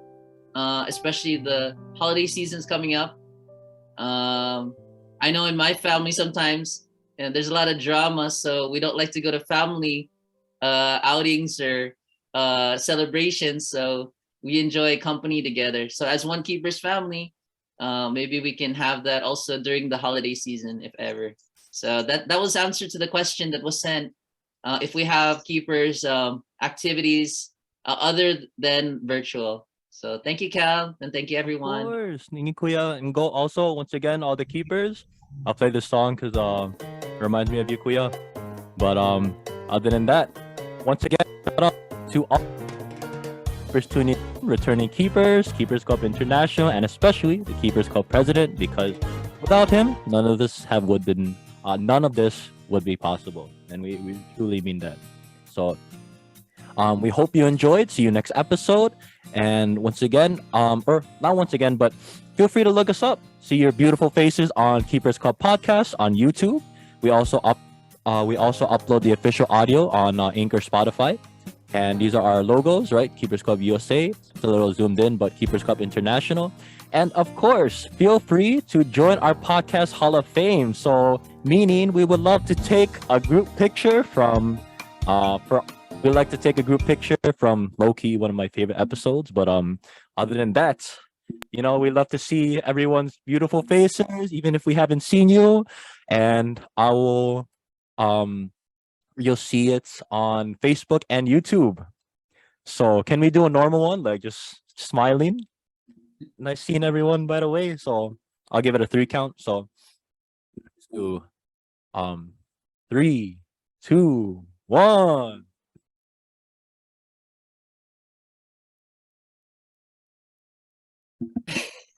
especially the holiday season's coming up. I know in my family sometimes there's a lot of drama, so we don't like to go to family outings or celebrations, so we enjoy company together. So as one Keepers family, maybe we can have that also during the holiday season, if ever. So that was answer to the question that was sent. If we have Keepers activities other than virtual. So thank you, Cal, and thank you, everyone. Of course, Ningi Kuya, and go also once again all the keepers. I'll play this song because it reminds me of you, Kuya. But other than that, once again, shout out to all keepers tuning in, returning keepers, Keepers Club International, and especially the Keepers Club president, because without him, none of this would be possible, and we truly mean that. So We hope you enjoyed. See you next episode. And once again, or not once again, but feel free to look us up. See your beautiful faces on Keepers Club Podcast on YouTube. We also upload the official audio on Anchor, Spotify. And these are our logos, right? Keepers Club USA. It's a little zoomed in, but Keepers Club International. And of course, feel free to join our podcast Hall of Fame. So, meaning we would love to take a group picture from, we'd like to take a group picture from Loki, one of my favorite episodes. But other than that, you know, we love to see everyone's beautiful faces, even if we haven't seen you. And I will, you'll see it on Facebook and YouTube. So, can we do a normal one, like just smiling? Nice seeing everyone, by the way. So I'll give it a 3 count. So let's do 3, 2, 1.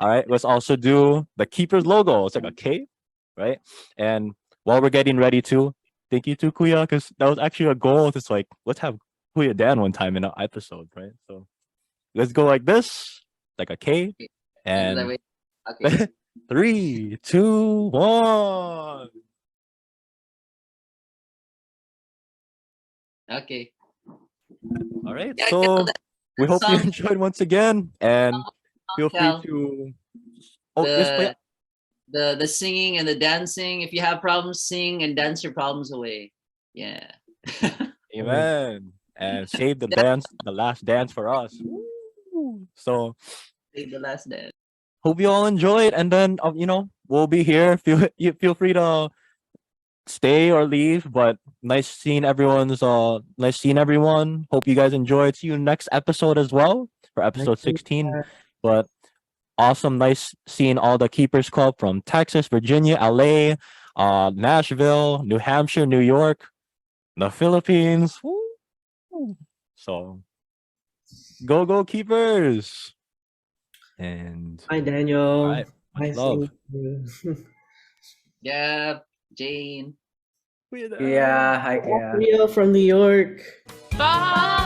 All right, let's also do the keeper's logo. It's like a K, right? And while we're getting ready to, thank you to Kuya, because that was actually a goal. It's like, let's have Kuya Dan one time in an episode, right? So let's go like this, like a K. And Okay. 3, 2, 1. Okay. All right. Yeah, So we hope you song- enjoyed once again, and feel free Cal, to. Oh, just play. the singing and the dancing. If you have problems, sing and dance your problems away. Yeah. Amen. And save the dance, the last dance for us. So Save the last dance. hope you all enjoyed, and then you know, we'll be here. Feel free to stay or leave. But nice seeing everyone's. Nice seeing everyone. Hope you guys enjoyed. See you next episode as well for episode 16. But awesome, nice seeing all the Keepers Club from Texas, Virginia, LA, Nashville, New Hampshire, New York, the Philippines. Woo! So go Keepers. And Hi, Daniel. all right, Nice love. seeing you. Yeah, Jane. Yeah, hi, yeah. Rio from New York. Bye.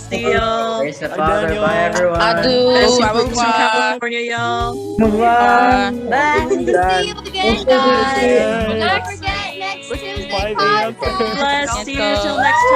Steal. Praise the Hi, Father. Daniel. Bye, everyone. Adu, Best au from revoir. California, y'all. Bye. Nice to see you again, guys. Yes. Don't forget next Look, Tuesday 5 a.m. podcast. Bless. See you till Bientôt. next time.